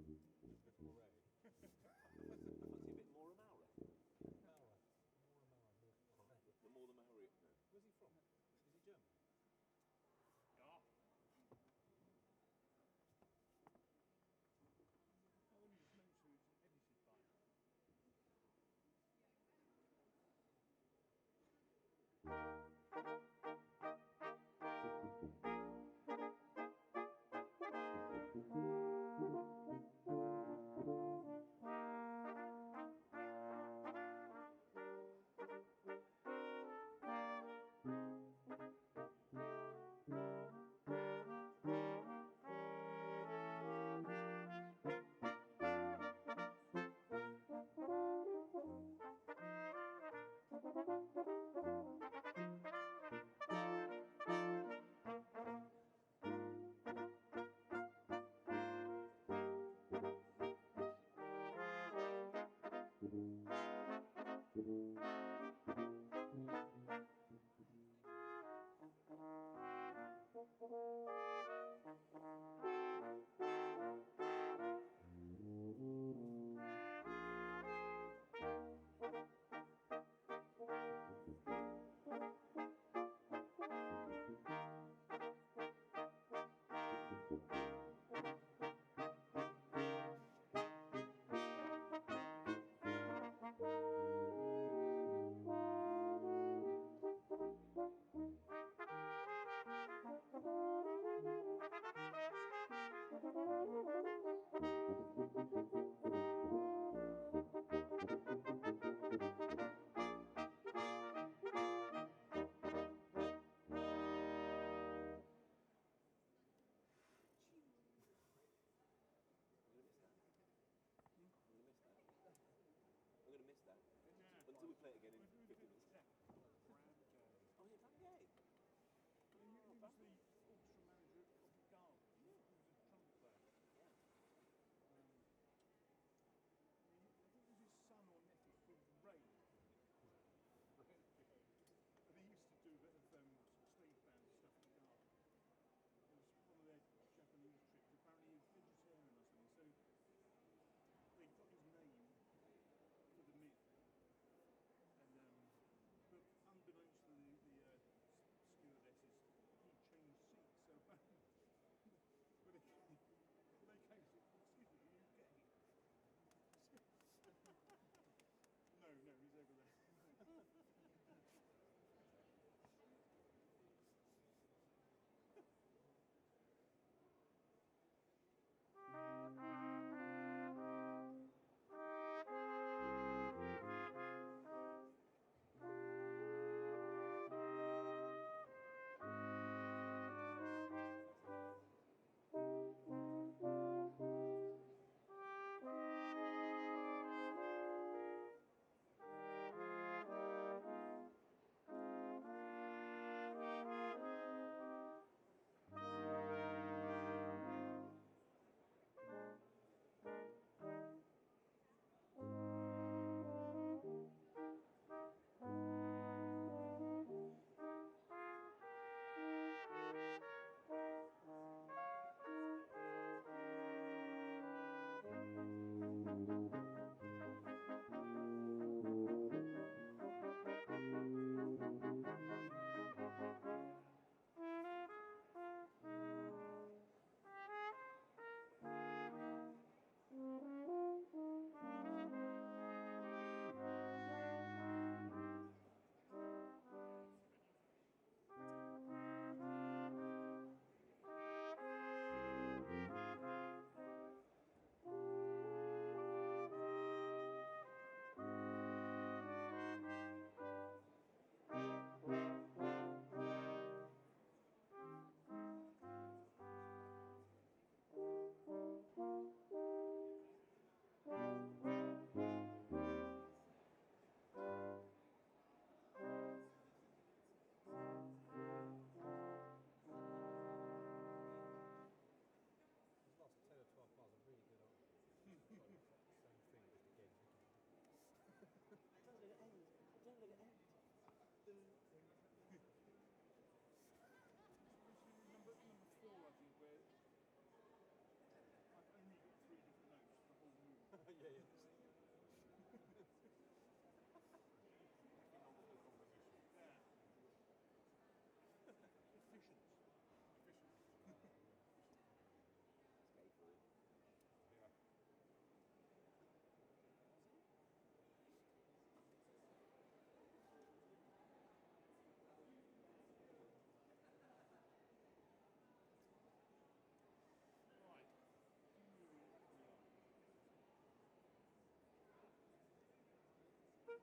Before A. I fancy a bit more Amara. Mara. More Mara. The more the merrier. No. Where's he from? Is he German? Ja. Only snowsuits edited by now. I'm going to miss that. Yeah. Until we play it again in 50 minutes. Yeah. Brad Gay. Oh, yeah, Van Gay. He was the orchestra manager at Covent Garden. He was a trumpet player. Yeah. I think it was his son or nephew called Ray. And he used to do a bit of stage band stuff at the garden. It was one of their Japanese trips. Apparently he was vegetarian or something, so they got his name for the meal. And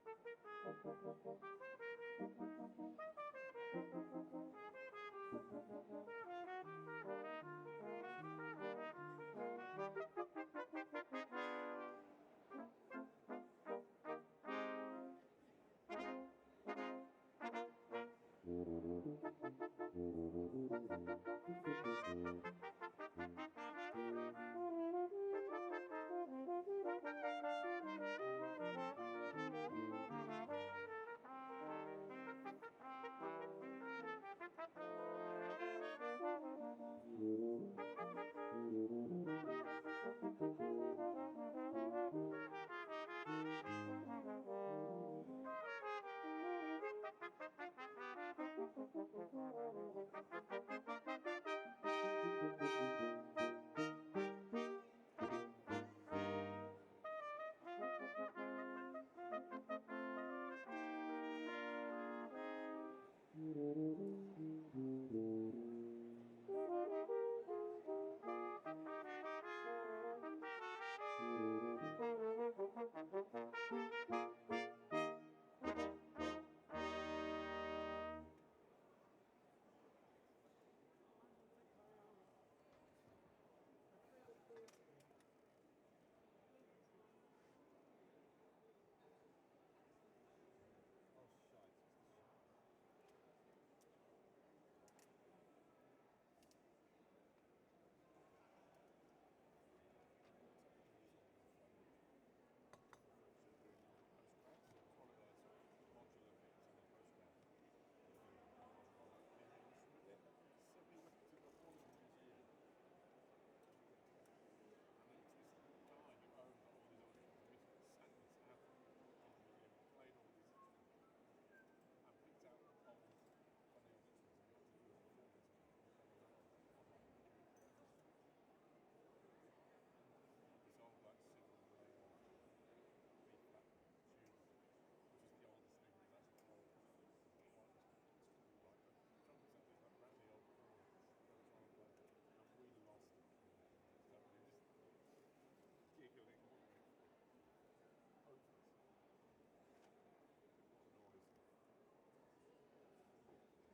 Oh, shite.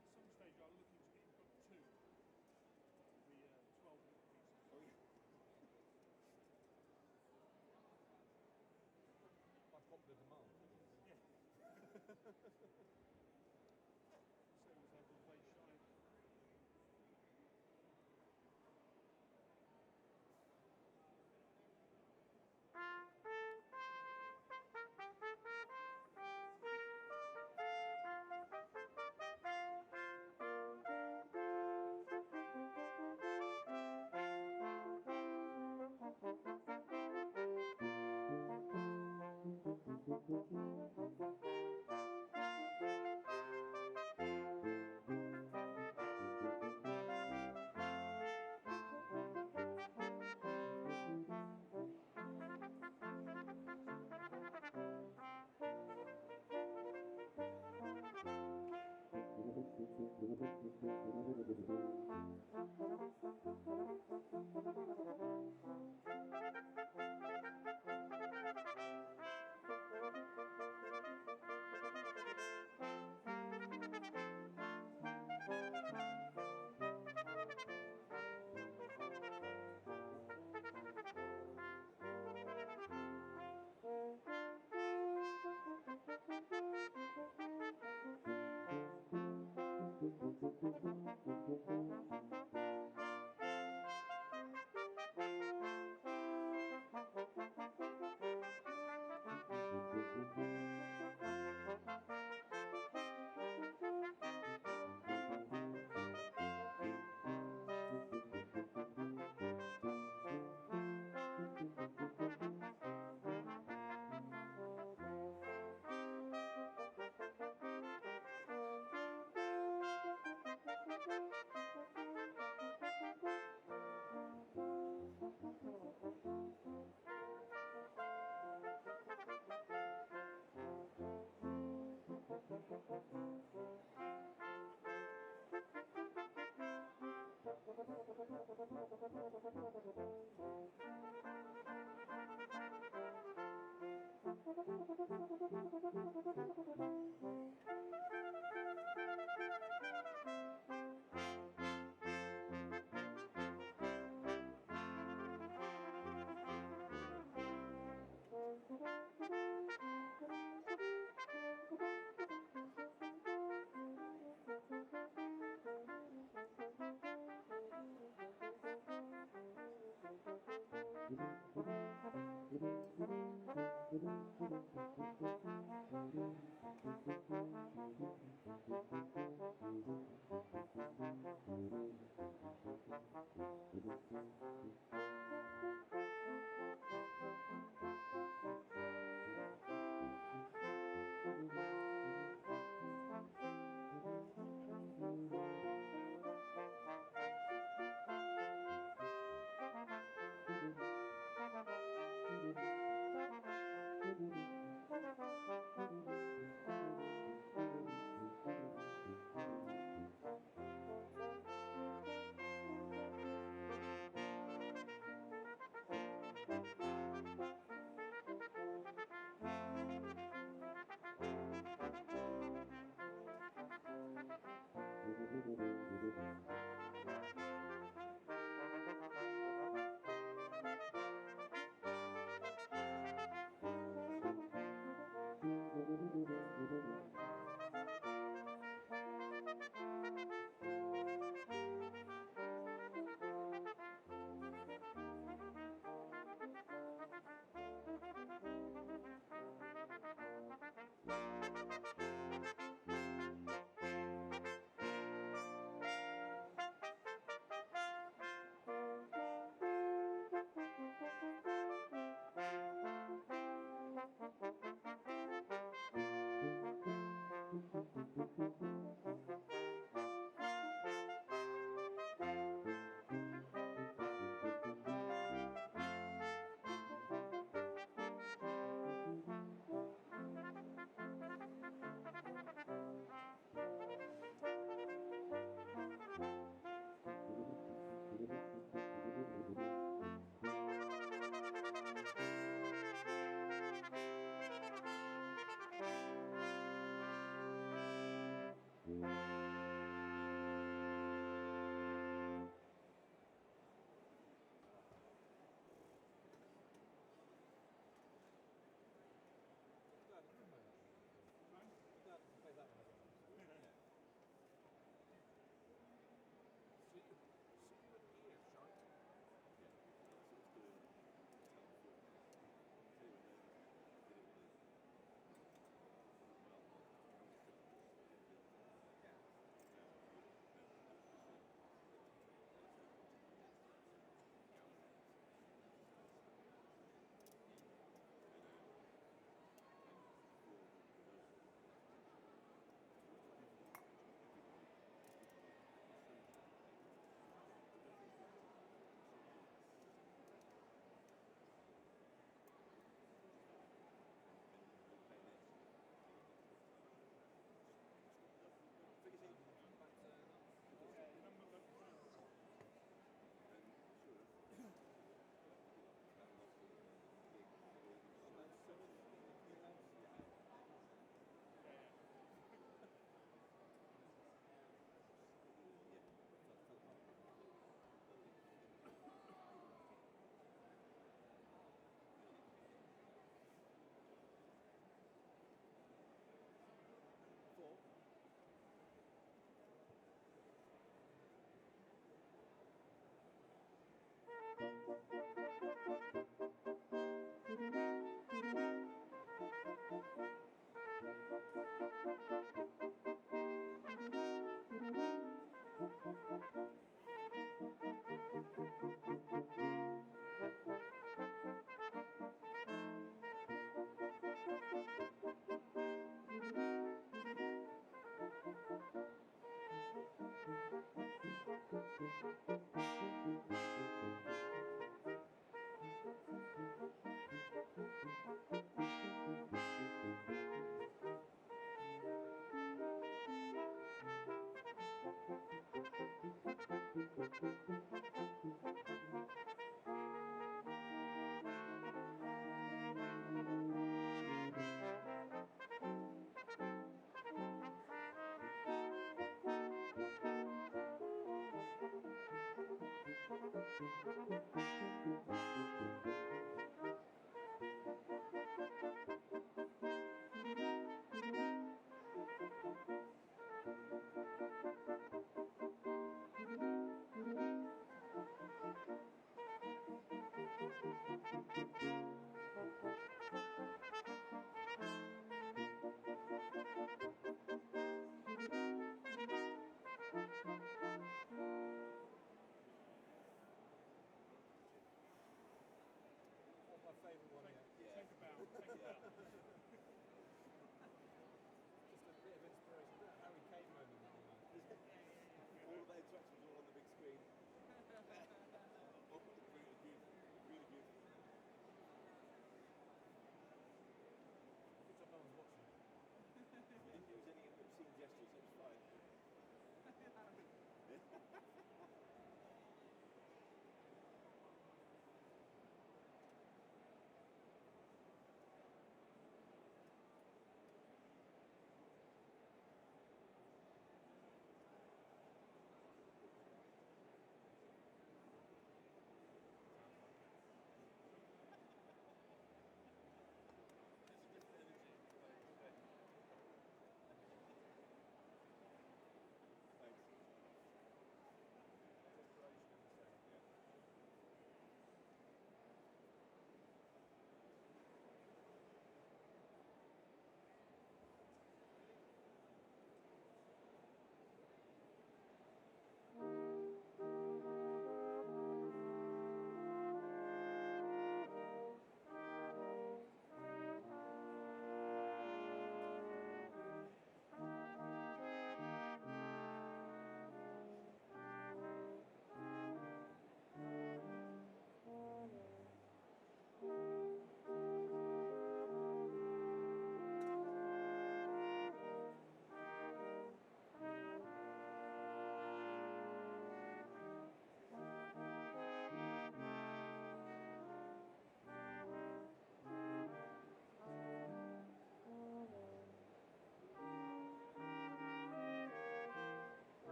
At some stage, I'm looking to get book two, the 12-week piece. Oh, yeah. By popular demand. Yeah. So it was like a place shy.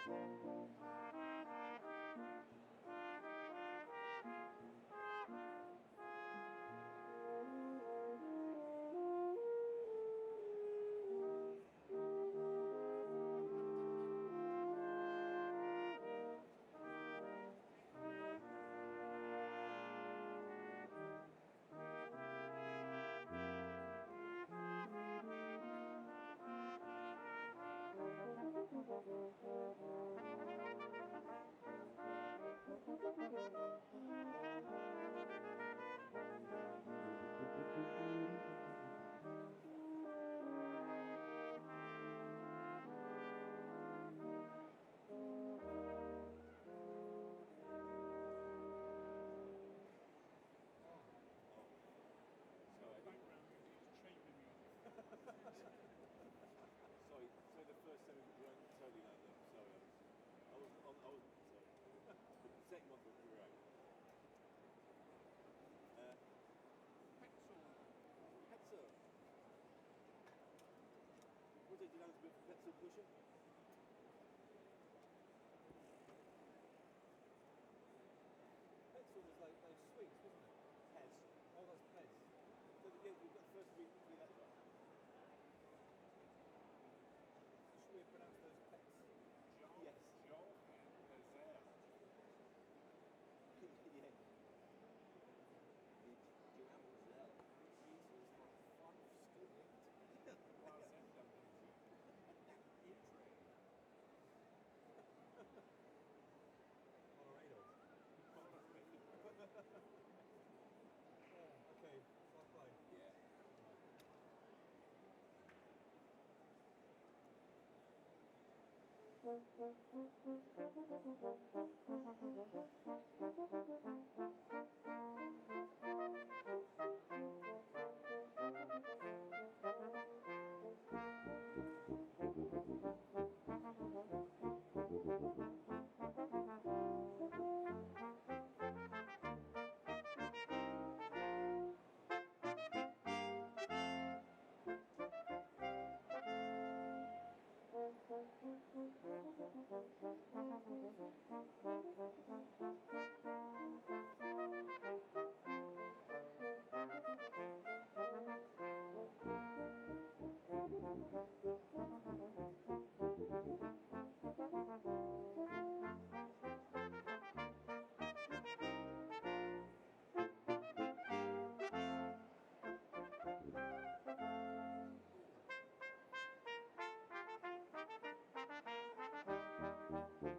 Sorry, Background music is chamber music. sorry. So the first time we weren't totally lined up. Sorry, I wasn't. I wasn't. Sorry. The second one was great. Petzl. Petzl. What did you know to be a Petzl pusher? Petzl was like those sweets, wasn't it? Pez. Oh, that's Pez. So yeah, we've got the first three letters right. Should we pronounce those Pez? Yes. Joel and Pezel. Yeah. Joel. Jesus, what fun student. Placenta music. Intrigue. Colorados. Oh, okay, so I'll play. Yeah.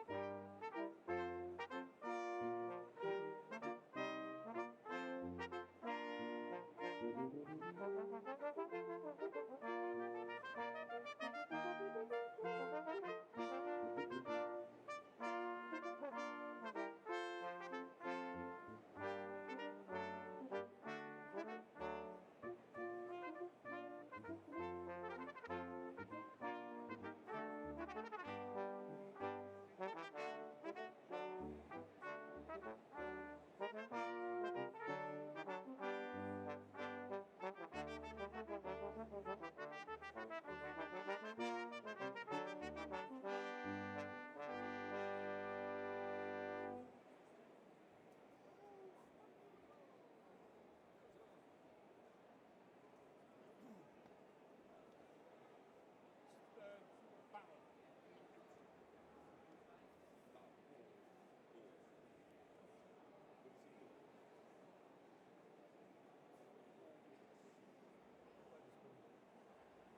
Barrel.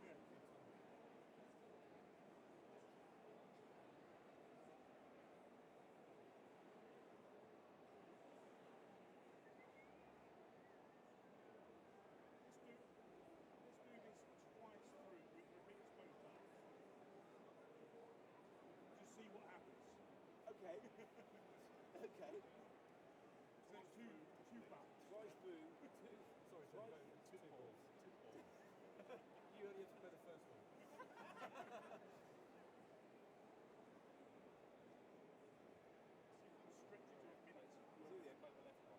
Yeah. Let's do this twice through. We can repeat this both times. Just see what happens. Okay. Okay. So two balls. Twice through. Sorry, Twice. two balls. You only have to play the first one. See if we can stretch it to a minute. See the end, play the left one.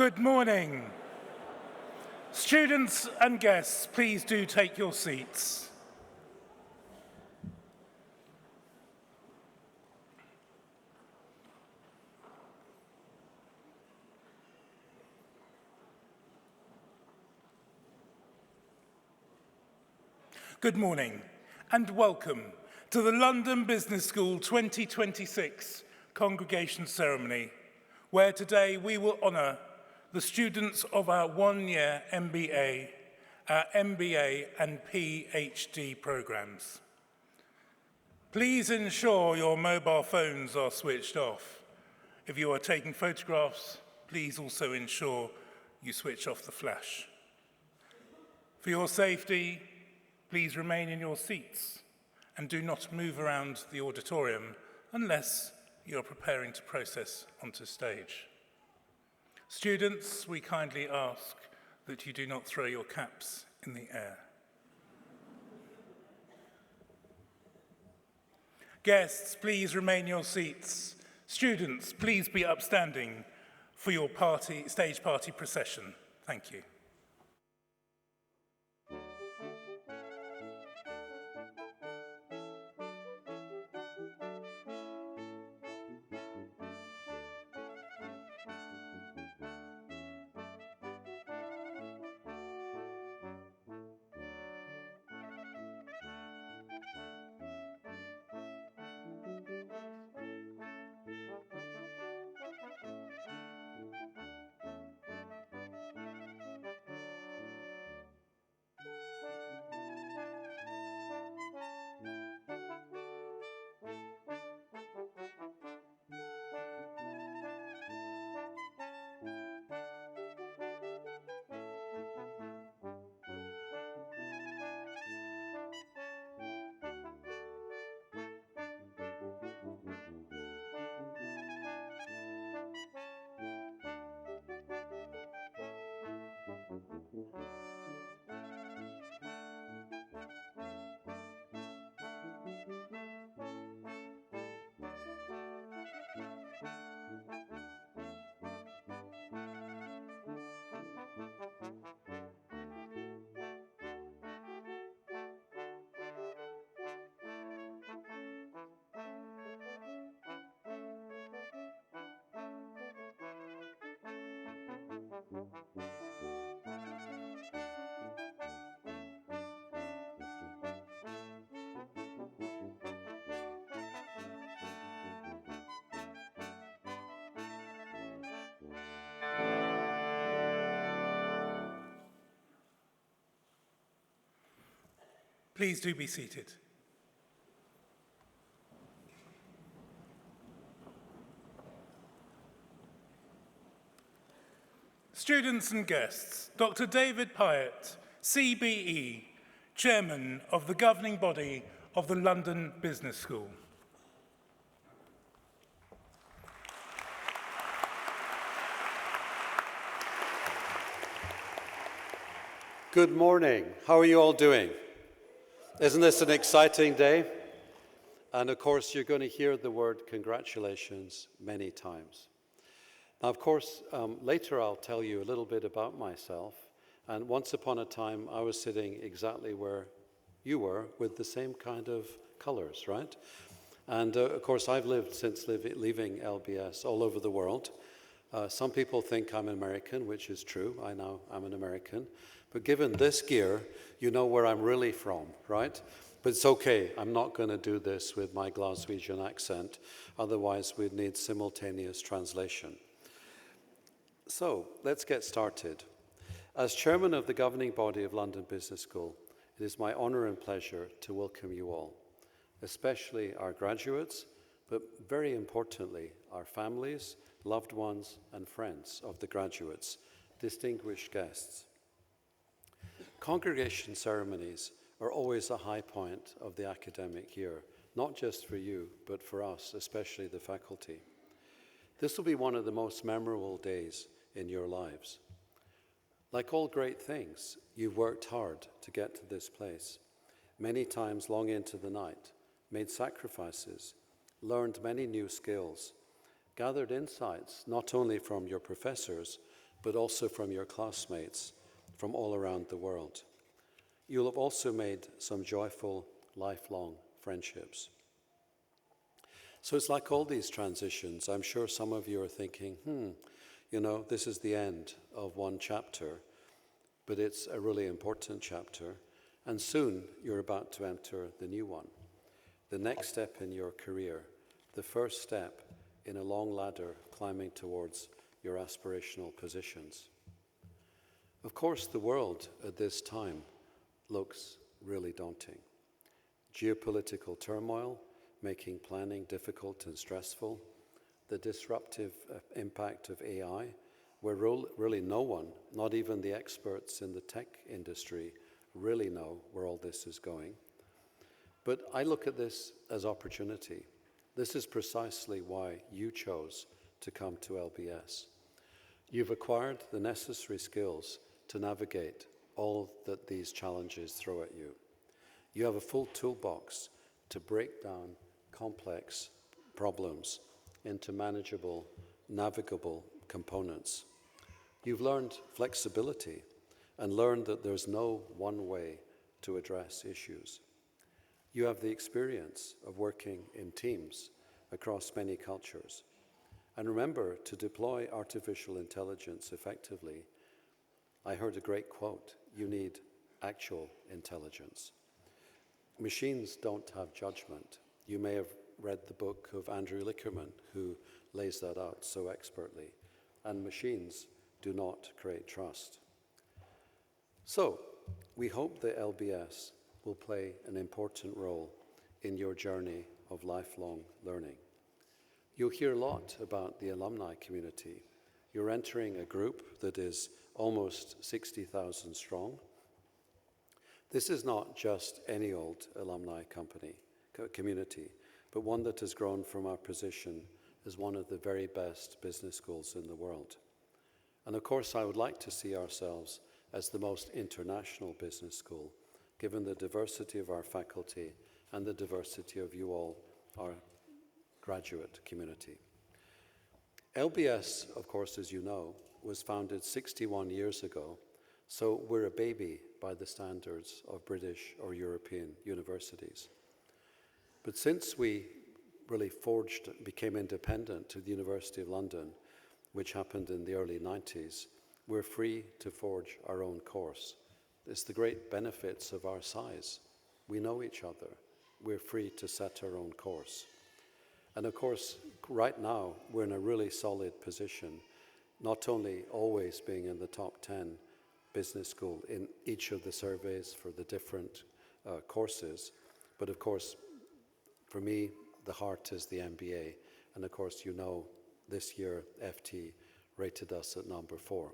Good morning. Students and guests, please do take your seats. Good morning and welcome to the London Business School 2026 Congregation Ceremony, where today we will honour the students of our one-year MBA, our MBA and PhD programmes. Please ensure your mobile phones are switched off. If you are taking photographs, please also ensure you switch off the flash. For your safety, please remain in your seats and do not move around the auditorium unless you are preparing to process onto stage. Students, we kindly ask that you do not throw your caps in the air. Guests, please remain in your seats. Students, please be upstanding for your stage party procession. Thank you. Please do be seated. Students and guests, Dr. David Pyatt, CBE, Chairman of the Governing Body of the London Business School. Good morning. How are you all doing? Isn't this an exciting day? And of course, you're going to hear the word congratulations many times. Now, of course, later I'll tell you a little bit about myself. And once upon a time, I was sitting exactly where you were with the same kind of colors, right? And of course, I've lived since leaving LBS all over the world. Some people think I'm American, which is true. I know I'm an American. But given this gear, you know where I'm really from, right? But it's okay. I'm not going to do this with my Glaswegian accent. Otherwise, we'd need simultaneous translation. So let's get started. As chairman of the governing body of London Business School, it is my honor and pleasure to welcome you all, especially our graduates, but very importantly, our families, loved ones, and friends of the graduates, distinguished guests. Congregation ceremonies are always a high point of the academic year, not just for you, but for us, especially the faculty. This will be one of the most memorable days in your lives. Like all great things, you've worked hard to get to this place, many times long into the night, made sacrifices, learned many new skills, gathered insights not only from your professors, but also from your classmates from all around the world. You'll have also made some joyful, lifelong friendships. So it's like all these transitions. I'm sure some of you are thinking, this is the end of one chapter, but it's a really important chapter, and soon you're about to enter the new one. The next step in your career, the first step in a long ladder climbing towards your aspirational positions. Of course, the world at this time looks really daunting. Geopolitical turmoil, making planning difficult and stressful, the disruptive impact of AI, where really no one, not even the experts in the tech industry, really know where all this is going. But I look at this as opportunity. This is precisely why you chose to come to LBS. You've acquired the necessary skills to navigate all that these challenges throw at you. You have a full toolbox to break down complex problems into manageable, navigable components. You've learned flexibility and learned that there's no one way to address issues. You have the experience of working in teams across many cultures. And remember, to deploy artificial intelligence effectively, I heard a great quote, you need actual intelligence. Machines don't have judgment. You may have read the book of Andrew Lickerman, who lays that out so expertly. And machines do not create trust. So, we hope that LBS will play an important role in your journey of lifelong learning. You'll hear a lot about the alumni community. You're entering a group that is almost 60,000 strong. This is not just any old alumni community, but one that has grown from our position as one of the very best business schools in the world. And of course, I would like to see ourselves as the most international business school, given the diversity of our faculty and the diversity of you all, our graduate community. LBS, of course, as you know, was founded 61 years ago, so we're a baby by the standards of British or European universities. But since we really became independent to the University of London, which happened in the early 90s, we're free to forge our own course. It's the great benefits of our size. We know each other. We're free to set our own course. And of course, right now, we're in a really solid position, not only always being in the top 10 business school in each of the surveys for the different courses, but of course, for me, the heart is the MBA. And of course, you know, this year, FT rated us at number 4.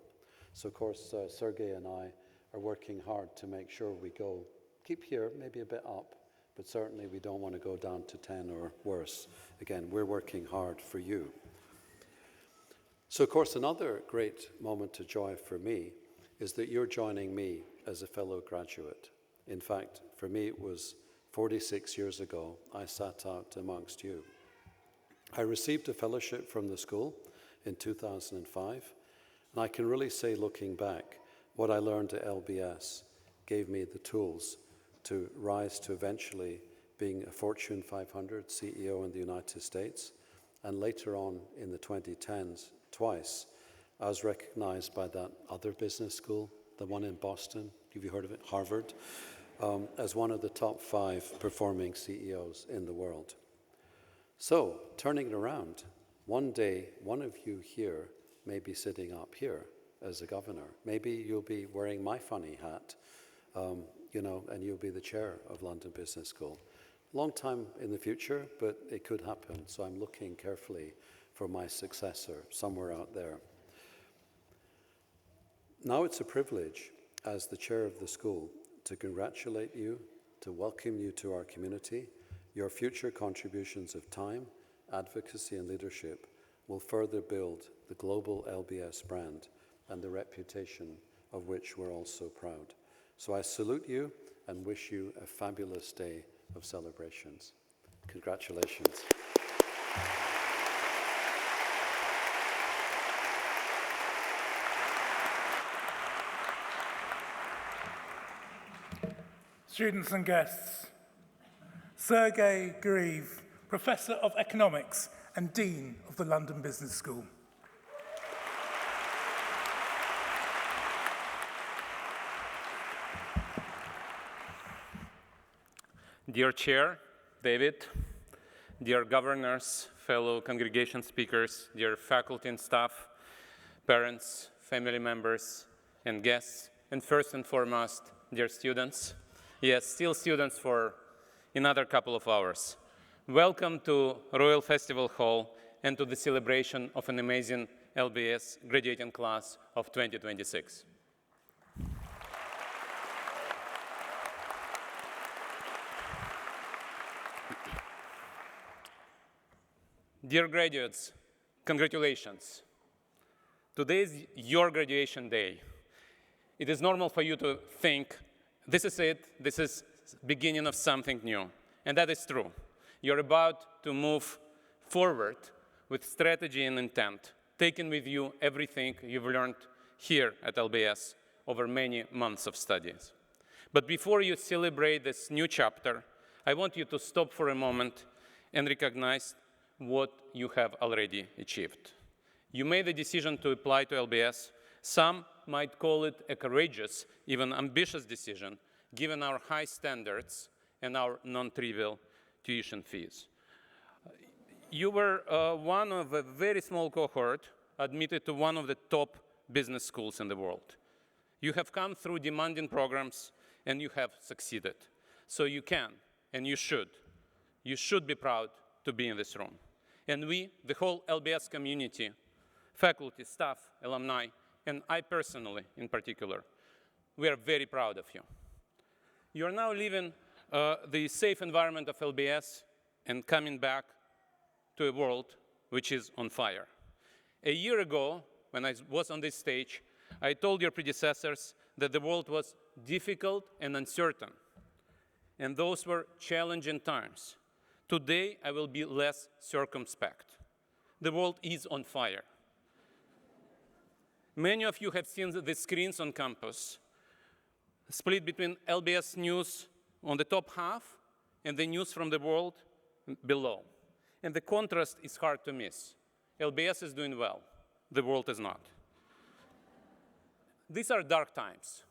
So of course, Sergey and I are working hard to make sure we keep here, maybe a bit up, but certainly we don't want to go down to 10 or worse. Again, we're working hard for you. So of course, another great moment of joy for me is that you're joining me as a fellow graduate. In fact, for me, it was 46 years ago, I sat out amongst you. I received a fellowship from the school in 2005, and I can really say, looking back, what I learned at LBS gave me the tools to rise to eventually being a Fortune 500 CEO in the United States, and later on in the 2010s, twice, I was recognized by that other business school, the one in Boston, have you heard of it, Harvard, as one of the top 5 performing CEOs in the world. So, turning it around, one day, one of you here may be sitting up here as a governor. Maybe you'll be wearing my funny hat, and you'll be the chair of London Business School. Long time in the future, but it could happen. So I'm looking carefully for my successor somewhere out there. Now it's a privilege as the chair of the school to congratulate you, to welcome you to our community. Your future contributions of time, advocacy, and leadership will further build the global LBS brand and the reputation of which we're all so proud. So I salute you and wish you a fabulous day of celebrations. Congratulations. Students and guests, Sergey Guriev, Professor of Economics and Dean of the London Business School. Dear Chair, David, dear governors, fellow congregation speakers, dear faculty and staff, parents, family members, and guests, and first and foremost, dear students. Yes, still students for another couple of hours. Welcome to Royal Festival Hall and to the celebration of an amazing LBS graduating class of 2026. Dear graduates, congratulations. Today is your graduation day. It is normal for you to think, this is it, this is the beginning of something new. And that is true. You're about to move forward with strategy and intent, taking with you everything you've learned here at LBS over many months of studies. But before you celebrate this new chapter, I want you to stop for a moment and recognize what you have already achieved. You made the decision to apply to LBS. Some might call it a courageous, even ambitious decision, given our high standards and our non-trivial tuition fees. You were one of a very small cohort admitted to one of the top business schools in the world. You have come through demanding programs and you have succeeded. So you can and you should be proud to be in this room. And we, the whole LBS community, faculty, staff, alumni, and I personally in particular, we are very proud of you. You are now leaving the safe environment of LBS and coming back to a world which is on fire. A year ago, when I was on this stage, I told your predecessors that the world was difficult and uncertain, and those were challenging times. Today, I will be less circumspect. The world is on fire. Many of you have seen the screens on campus, split between LBS news on the top half and the news from the world below. And the contrast is hard to miss. LBS is doing well. The world is not. These are dark times.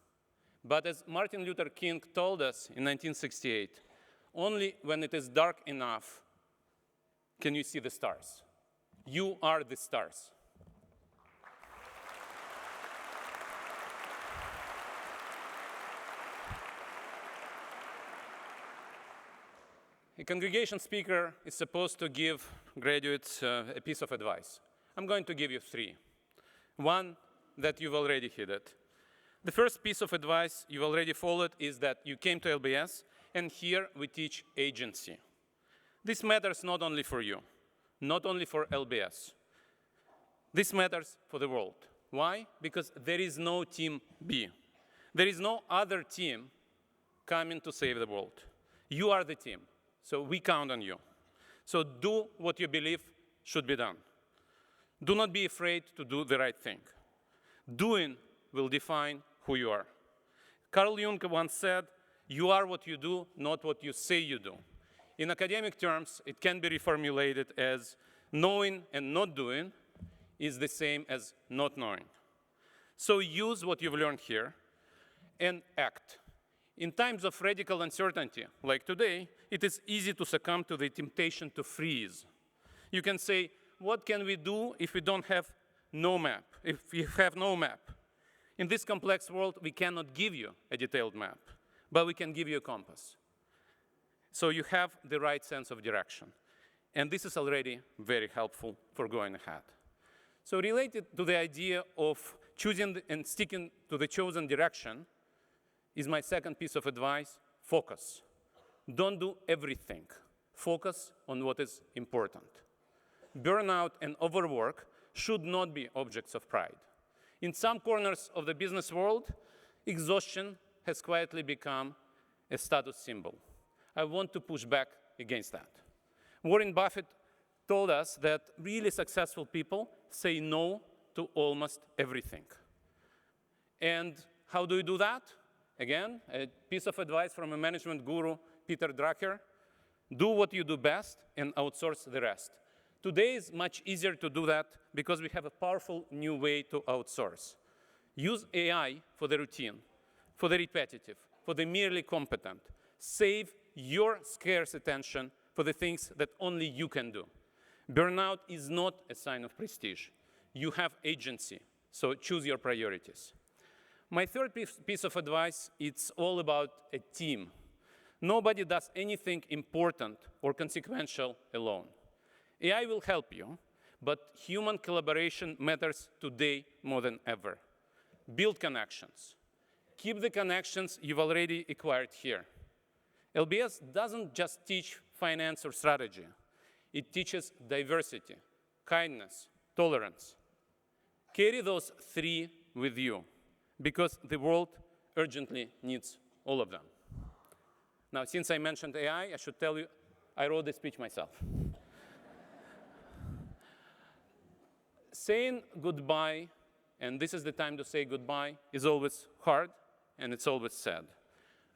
But as Martin Luther King told us in 1968, only when it is dark enough can you see the stars. You are the stars. A congregation speaker is supposed to give graduates a piece of advice. I'm going to give you 3. One that you've already heeded. The first piece of advice you've already followed is that you came to LBS, and here we teach agency. This matters not only for you, not only for LBS. This matters for the world. Why? Because there is no team B. There is no other team coming to save the world. You are the team, so we count on you. So do what you believe should be done. Do not be afraid to do the right thing. Doing will define who you are. Carl Jung once said, "You are what you do, not what you say you do." In academic terms, it can be reformulated as knowing and not doing is the same as not knowing. So use what you've learned here and act. In times of radical uncertainty, like today, it is easy to succumb to the temptation to freeze. You can say, what can we do if we don't have no map, if we have no map? In this complex world, we cannot give you a detailed map, but we can give you a compass. So you have the right sense of direction. And this is already very helpful for going ahead. So related to the idea of choosing and sticking to the chosen direction is my second piece of advice: focus. Don't do everything. Focus on what is important. Burnout and overwork should not be objects of pride. In some corners of the business world, exhaustion has quietly become a status symbol. I want to push back against that. Warren Buffett told us that really successful people say no to almost everything. And how do you do that? Again, a piece of advice from a management guru, Peter Drucker: do what you do best and outsource the rest. Today is much easier to do that because we have a powerful new way to outsource. Use AI for the routine, for the repetitive, for the merely competent. Save your scarce attention for the things that only you can do. Burnout is not a sign of prestige. You have agency, so choose your priorities. My third piece of advice, it's all about a team. Nobody does anything important or consequential alone. AI will help you, but human collaboration matters today more than ever. Build connections. Keep the connections you've already acquired here. LBS doesn't just teach finance or strategy. It teaches diversity, kindness, tolerance. Carry those three with you, because the world urgently needs all of them. Now, since I mentioned AI, I should tell you, I wrote this speech myself. Saying goodbye, and this is the time to say goodbye, is always hard, and it's always sad.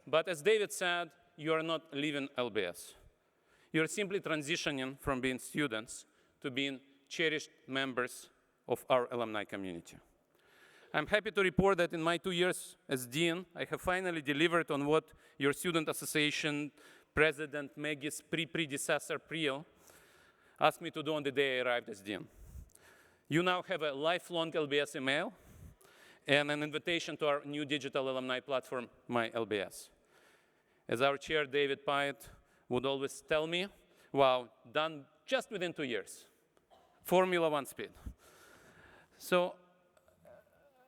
But as David said, you are not leaving LBS. You're simply transitioning from being students to being cherished members of our alumni community. I'm happy to report that in my 2 years as dean, I have finally delivered on what your student association president, Maggie's predecessor, Priel, asked me to do on the day I arrived as dean. You now have a lifelong LBS email and an invitation to our new digital alumni platform, My LBS. As our chair, David Pyatt, would always tell me, wow, done just within 2 years. Formula One speed. So,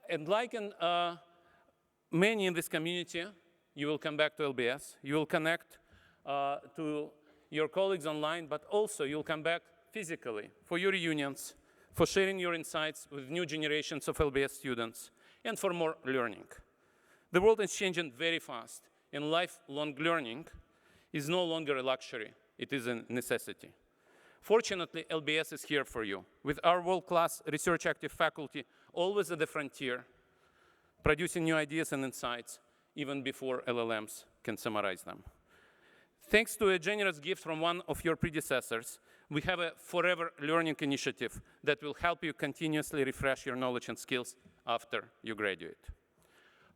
and like in many in this community, you will come back to LBS. You will connect to your colleagues online, but also you'll come back physically for your reunions, for sharing your insights with new generations of LBS students, and for more learning. The world is changing very fast, and lifelong learning is no longer a luxury. It is a necessity. Fortunately, LBS is here for you, with our world-class research-active faculty always at the frontier, producing new ideas and insights even before LLMs can summarize them. Thanks to a generous gift from one of your predecessors, we have a Forever Learning initiative that will help you continuously refresh your knowledge and skills after you graduate.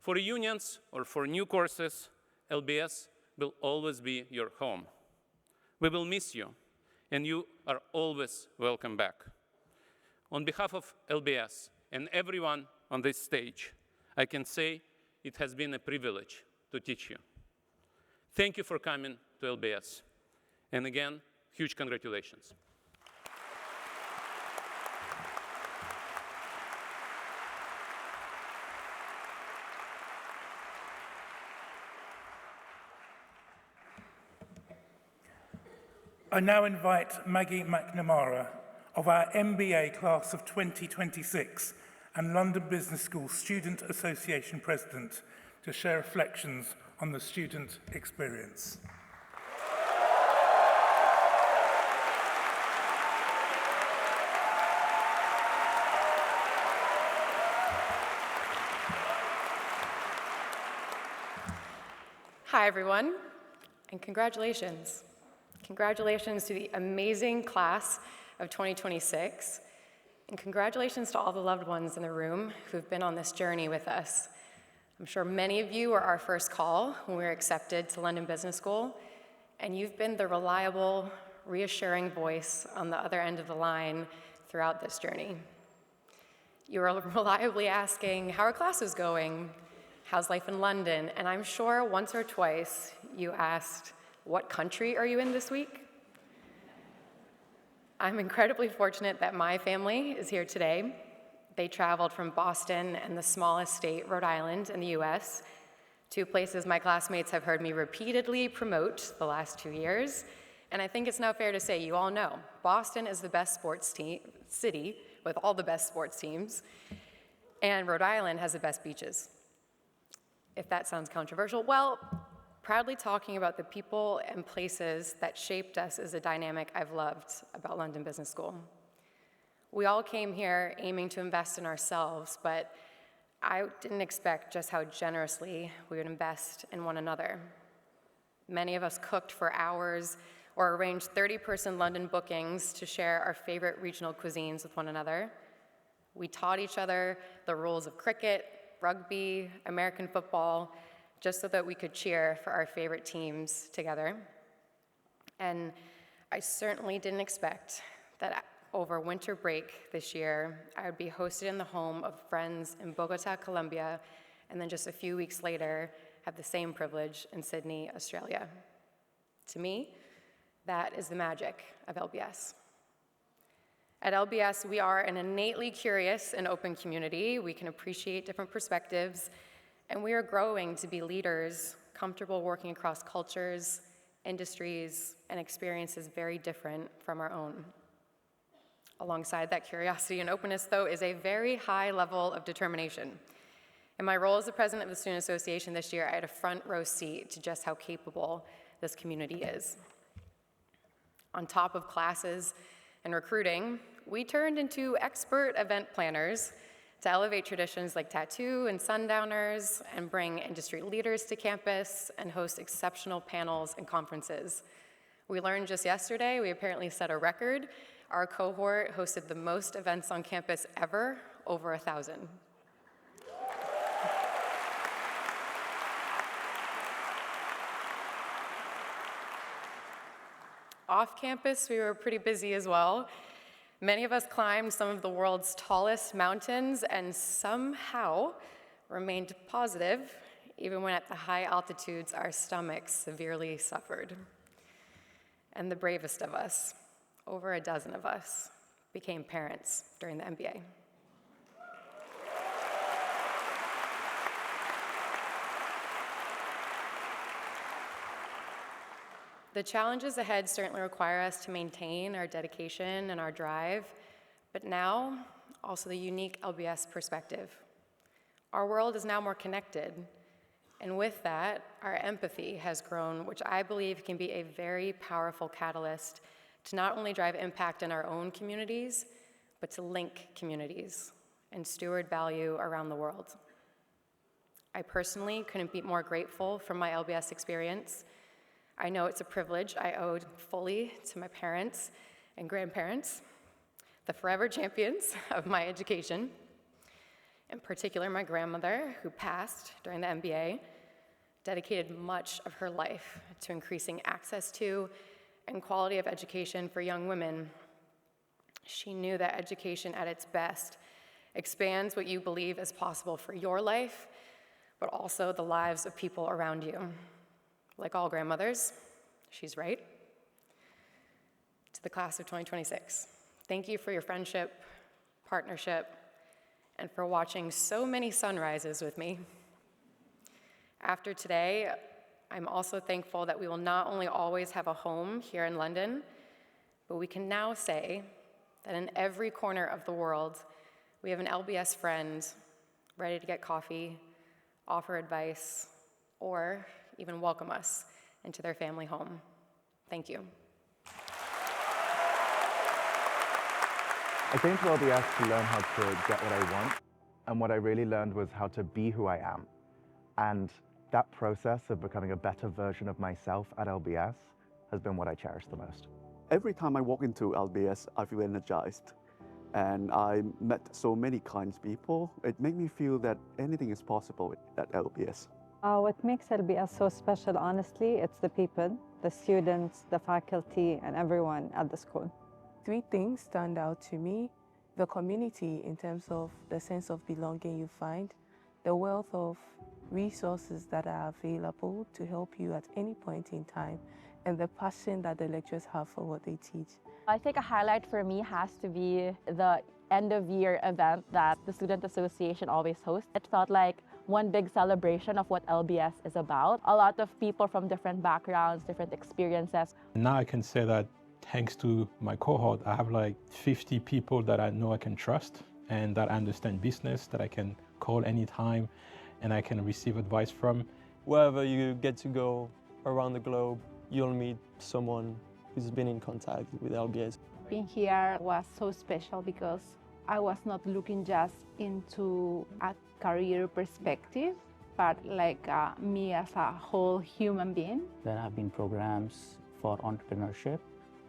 For reunions or for new courses, LBS will always be your home. We will miss you, and you are always welcome back. On behalf of LBS and everyone on this stage, I can say it has been a privilege to teach you. Thank you for coming to LBS. And again, huge congratulations. I now invite Maggie McNamara of our MBA class of 2026 and London Business School Student Association President to share reflections on the student experience. Hi, everyone, and congratulations. Congratulations to the amazing class of 2026, and congratulations to all the loved ones in the room who've been on this journey with us. I'm sure many of you were our first call when we were accepted to London Business School, and you've been the reliable, reassuring voice on the other end of the line throughout this journey. You were reliably asking, how are classes going? How's life in London? And I'm sure once or twice you asked, what country are you in this week? I'm incredibly fortunate that my family is here today. They traveled from Boston and the smallest state, Rhode Island, in the US, two places my classmates have heard me repeatedly promote the last 2 years. And I think it's now fair to say, you all know, Boston is the best sports city with all the best sports teams, and Rhode Island has the best beaches. If that sounds controversial, well, proudly talking about the people and places that shaped us is a dynamic I've loved about London Business School. We all came here aiming to invest in ourselves, but I didn't expect just how generously we would invest in one another. Many of us cooked for hours or arranged 30-person London bookings to share our favorite regional cuisines with one another. We taught each other the rules of cricket, rugby, American football, just so that we could cheer for our favorite teams together. And I certainly didn't expect that over winter break this year, I would be hosted in the home of friends in Bogota, Colombia, and then just a few weeks later, have the same privilege in Sydney, Australia. To me, that is the magic of LBS. At LBS, we are an innately curious and open community. We can appreciate different perspectives, and we are growing to be leaders, comfortable working across cultures, industries, and experiences very different from our own. Alongside that curiosity and openness, though, is a very high level of determination. In my role as the president of the Student Association this year, I had a front row seat to just how capable this community is. On top of classes and recruiting, we turned into expert event planners to elevate traditions like tattoo and sundowners and bring industry leaders to campus and host exceptional panels and conferences. We learned just yesterday, we apparently set a record. Our cohort hosted the most events on campus ever, over 1,000. Off campus, we were pretty busy as well. Many of us climbed some of the world's tallest mountains and somehow remained positive, even when at the high altitudes our stomachs severely suffered. And the bravest of us, over a dozen of us, became parents during the MBA. The challenges ahead certainly require us to maintain our dedication and our drive, but now, also the unique LBS perspective. Our world is now more connected, and with that, our empathy has grown, which I believe can be a very powerful catalyst to not only drive impact in our own communities, but to link communities and steward value around the world. I personally couldn't be more grateful for my LBS experience. I know it's a privilege I owed fully to my parents and grandparents, the forever champions of my education. In particular, my grandmother, who passed during the MBA, dedicated much of her life to increasing access to and quality of education for young women. She knew that education at its best expands what you believe is possible for your life, but also the lives of people around you. Like all grandmothers, she's right. To the class of 2026, thank you for your friendship, partnership, and for watching so many sunrises with me. After today, I'm also thankful that we will not only always have a home here in London, but we can now say that in every corner of the world, we have an LBS friend ready to get coffee, offer advice, or even welcome us into their family home. Thank you. I came to LBS to learn how to get what I want, and what I really learned was how to be who I am. And that process of becoming a better version of myself at LBS has been what I cherish the most. Every time I walk into LBS, I feel energized. And I met so many kind people. It made me feel that anything is possible at LBS. What makes LBS so special, honestly, it's the people, the students, the faculty, and everyone at the school. Three things stand out to me: the community in terms of the sense of belonging you find, the wealth of resources that are available to help you at any point in time, and the passion that the lecturers have for what they teach. I think a highlight for me has to be the end-of-year event that the Student Association always hosts. It felt like one big celebration of what LBS is about. A lot of people from different backgrounds, different experiences. Now I can say that thanks to my cohort, I have like 50 people that I know I can trust and that understand business, that I can call anytime and I can receive advice from. Wherever you get to go around the globe, you'll meet someone who's been in contact with LBS. Being here was so special because I was not looking just into a career perspective, but like me as a whole human being. There have been programs for entrepreneurship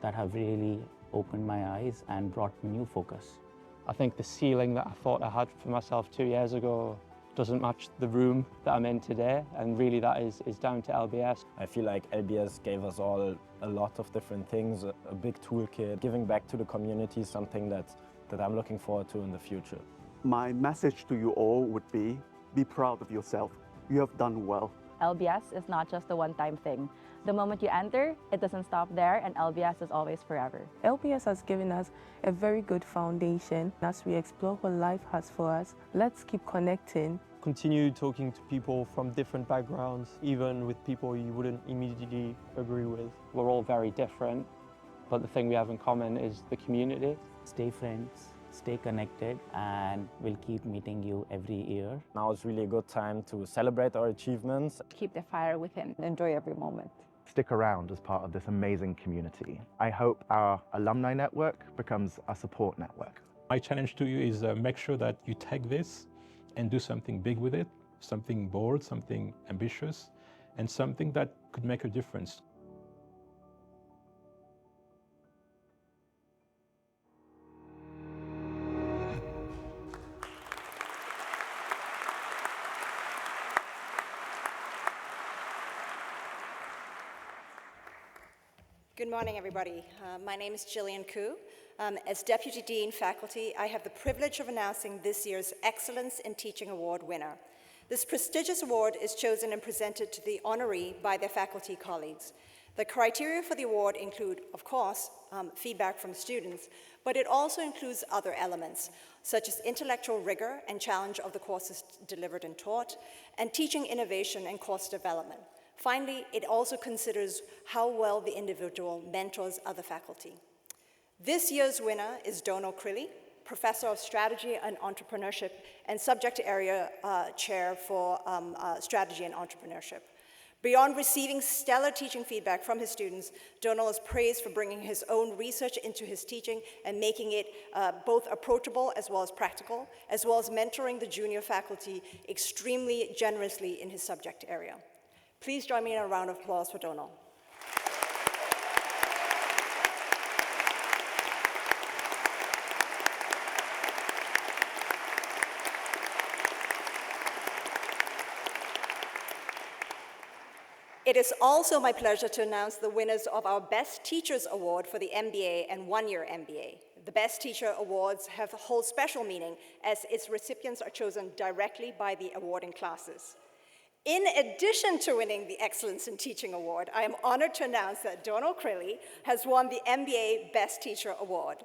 that have really opened my eyes and brought me new focus. I think the ceiling that I thought I had for myself 2 years ago doesn't match the room that I'm in today, and really that is down to LBS. I feel like LBS gave us all a lot of different things, a big toolkit. Giving back to the community is something that I'm looking forward to in the future. My message to you all would be proud of yourself. You have done well. LBS is not just a one-time thing. The moment you enter, it doesn't stop there, and LBS is always forever. LBS has given us a very good foundation. As we explore what life has for us, let's keep connecting. Continue talking to people from different backgrounds, even with people you wouldn't immediately agree with. We're all very different, but the thing we have in common is the community. Stay friends, stay connected, and we'll keep meeting you every year. Now is really a good time to celebrate our achievements. Keep the fire within. Enjoy every moment. Stick around as part of this amazing community. I hope our alumni network becomes a support network. My challenge to you is make sure that you take this and do something big with it, something bold, something ambitious, and something that could make a difference. Good morning, everybody. My name is Gillian Koo. As Deputy Dean Faculty, I have the privilege of announcing this year's Excellence in Teaching Award winner. This prestigious award is chosen and presented to the honoree by their faculty colleagues. The criteria for the award include, of course, feedback from students, but it also includes other elements, such as intellectual rigor and challenge of the courses delivered and taught, and teaching innovation and course development. Finally, it also considers how well the individual mentors other faculty. This year's winner is Donal Crilly, Professor of Strategy and Entrepreneurship and Subject Area Chair for Strategy and Entrepreneurship. Beyond receiving stellar teaching feedback from his students, Donal is praised for bringing his own research into his teaching and making it both approachable as well as practical, as well as mentoring the junior faculty extremely generously in his subject area. Please join me in a round of applause for Donal. It is also my pleasure to announce the winners of our Best Teachers Award for the MBA and one-year MBA. The Best Teacher Awards have a whole special meaning as its recipients are chosen directly by the awarding classes. In addition to winning the Excellence in Teaching Award, I am honored to announce that Donal Crilly has won the MBA Best Teacher Award.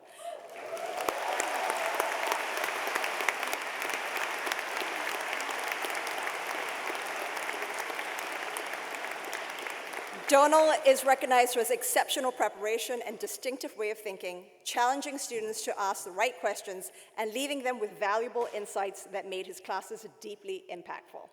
Donal is recognized for his exceptional preparation and distinctive way of thinking, challenging students to ask the right questions and leaving them with valuable insights that made his classes deeply impactful.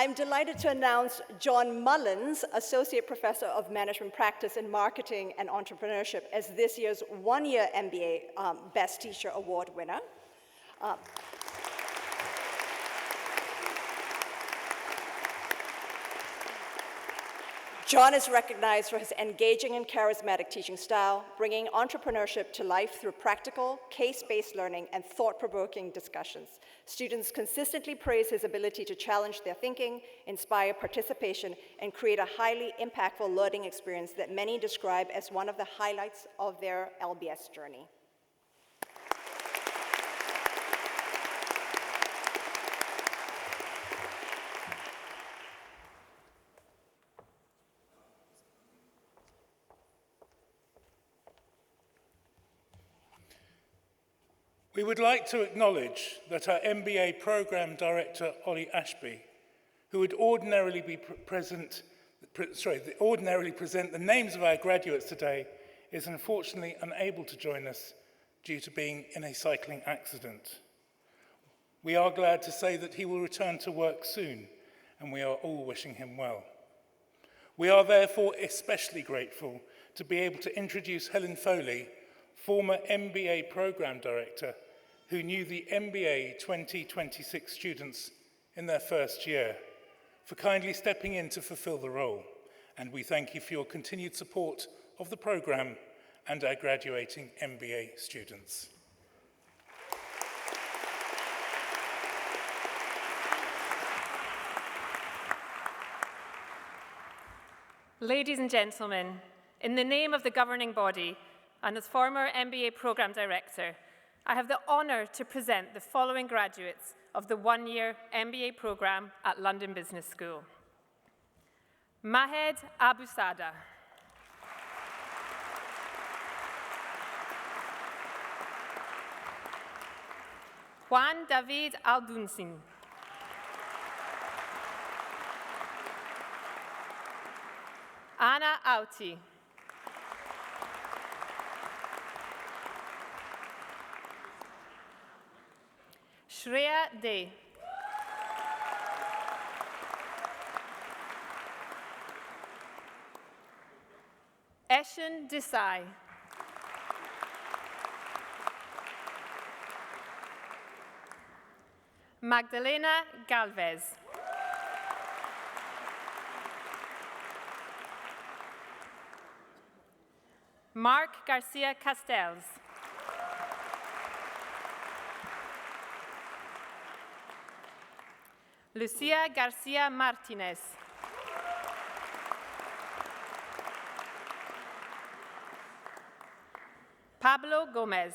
I'm delighted to announce John Mullins, Associate Professor of Management Practice in Marketing and Entrepreneurship, as this year's one-year MBA Best Teacher Award winner. John is recognized for his engaging and charismatic teaching style, bringing entrepreneurship to life through practical, case-based learning and thought-provoking discussions. Students consistently praise his ability to challenge their thinking, inspire participation, and create a highly impactful learning experience that many describe as one of the highlights of their LBS journey. We would like to acknowledge that our MBA Programme Director, Ollie Ashby, who would ordinarily present the names of our graduates today, is unfortunately unable to join us due to being in a cycling accident. We are glad to say that he will return to work soon, and we are all wishing him well. We are therefore especially grateful to be able to introduce Helen Foley, former MBA Programme Director, who knew the MBA 2026 students in their first year, for kindly stepping in to fulfill the role. And we thank you for your continued support of the programme and our graduating MBA students. Ladies and gentlemen, in the name of the governing body and as former MBA Programme Director, I have the honour to present the following graduates of the one-year MBA programme at London Business School. Mahed Abusada. Juan David Aldunsin. Anna Auti. Shreya De. Eshin Desai. Magdalena Galvez. Mark Garcia Castells. Lucia Garcia Martinez. Pablo Gomez.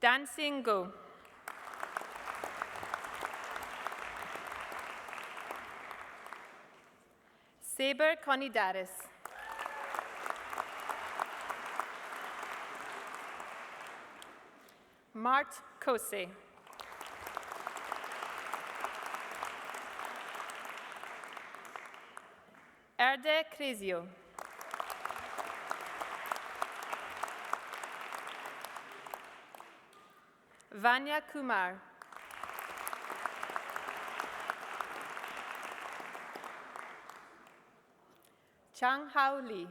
Dancing Go. Saber Conidaris. Mart Kose. Erde Crezio. Vanya Kumar. Chang Hao Li.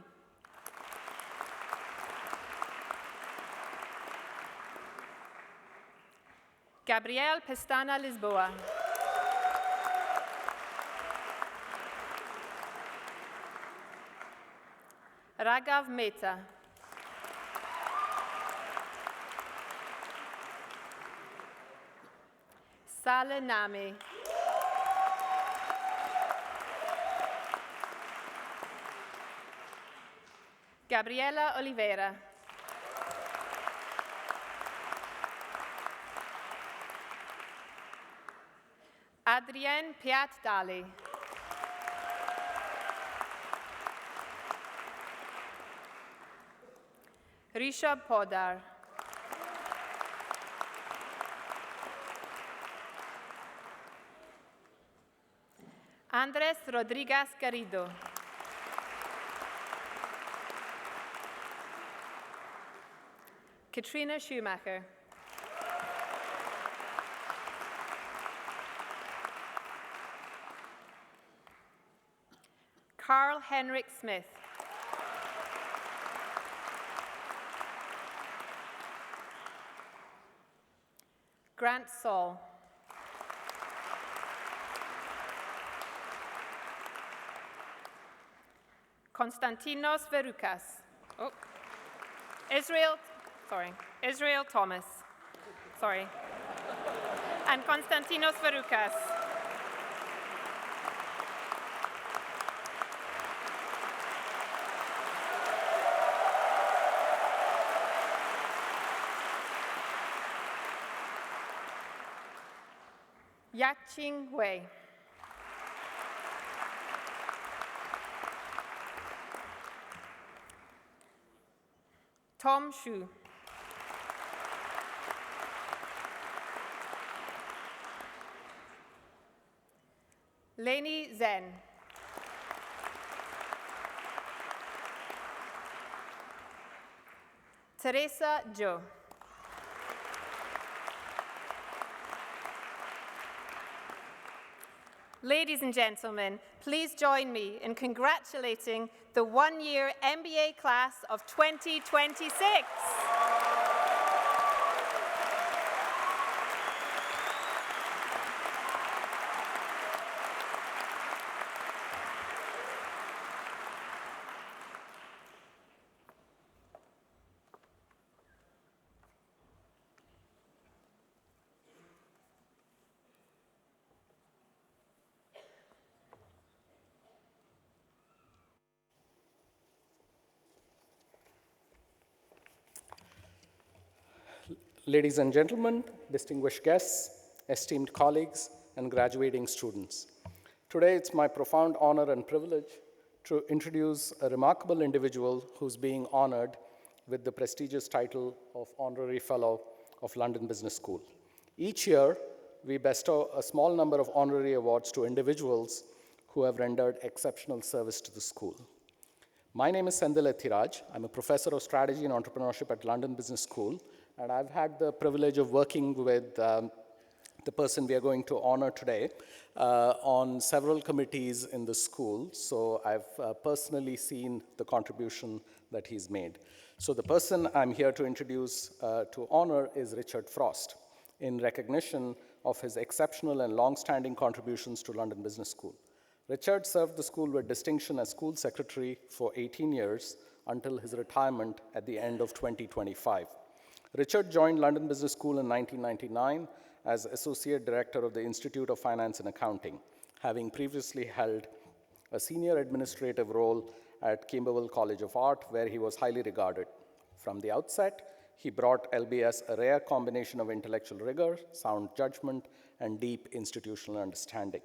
Gabriel Pestana Lisboa. Raghav Mehta. Saleh Name. Gabriela Oliveira. Adrienne Piat Dali. Rishabh Podar. Andres Rodriguez Garrido. Katrina Schumacher. Carl Henrik Smith. Grant Saul. Konstantinos Veroukas. Oh. Israel Thomas. Sorry. And Konstantinos Veroukas. Yaqing Wei. Tom Shu. Leni Zen. Teresa Zhou. Ladies and gentlemen, please join me in congratulating the one-year MBA class of 2026. Ladies and gentlemen, distinguished guests, esteemed colleagues, and graduating students. Today, it's my profound honor and privilege to introduce a remarkable individual who's being honored with the prestigious title of Honorary Fellow of London Business School. Each year, we bestow a small number of honorary awards to individuals who have rendered exceptional service to the school. My name is Sendil Ethiraj. I'm a professor of strategy and entrepreneurship at London Business School, and I've had the privilege of working with the person we are going to honor today on several committees in the school. So I've personally seen the contribution that he's made. So the person I'm here to introduce to honor is Richard Frost, in recognition of his exceptional and long-standing contributions to London Business School. Richard served the school with distinction as school secretary for 18 years until his retirement at the end of 2025. Richard joined London Business School in 1999 as Associate Director of the Institute of Finance and Accounting, having previously held a senior administrative role at Camberwell College of Art, where he was highly regarded. From the outset, he brought LBS a rare combination of intellectual rigor, sound judgment, and deep institutional understanding.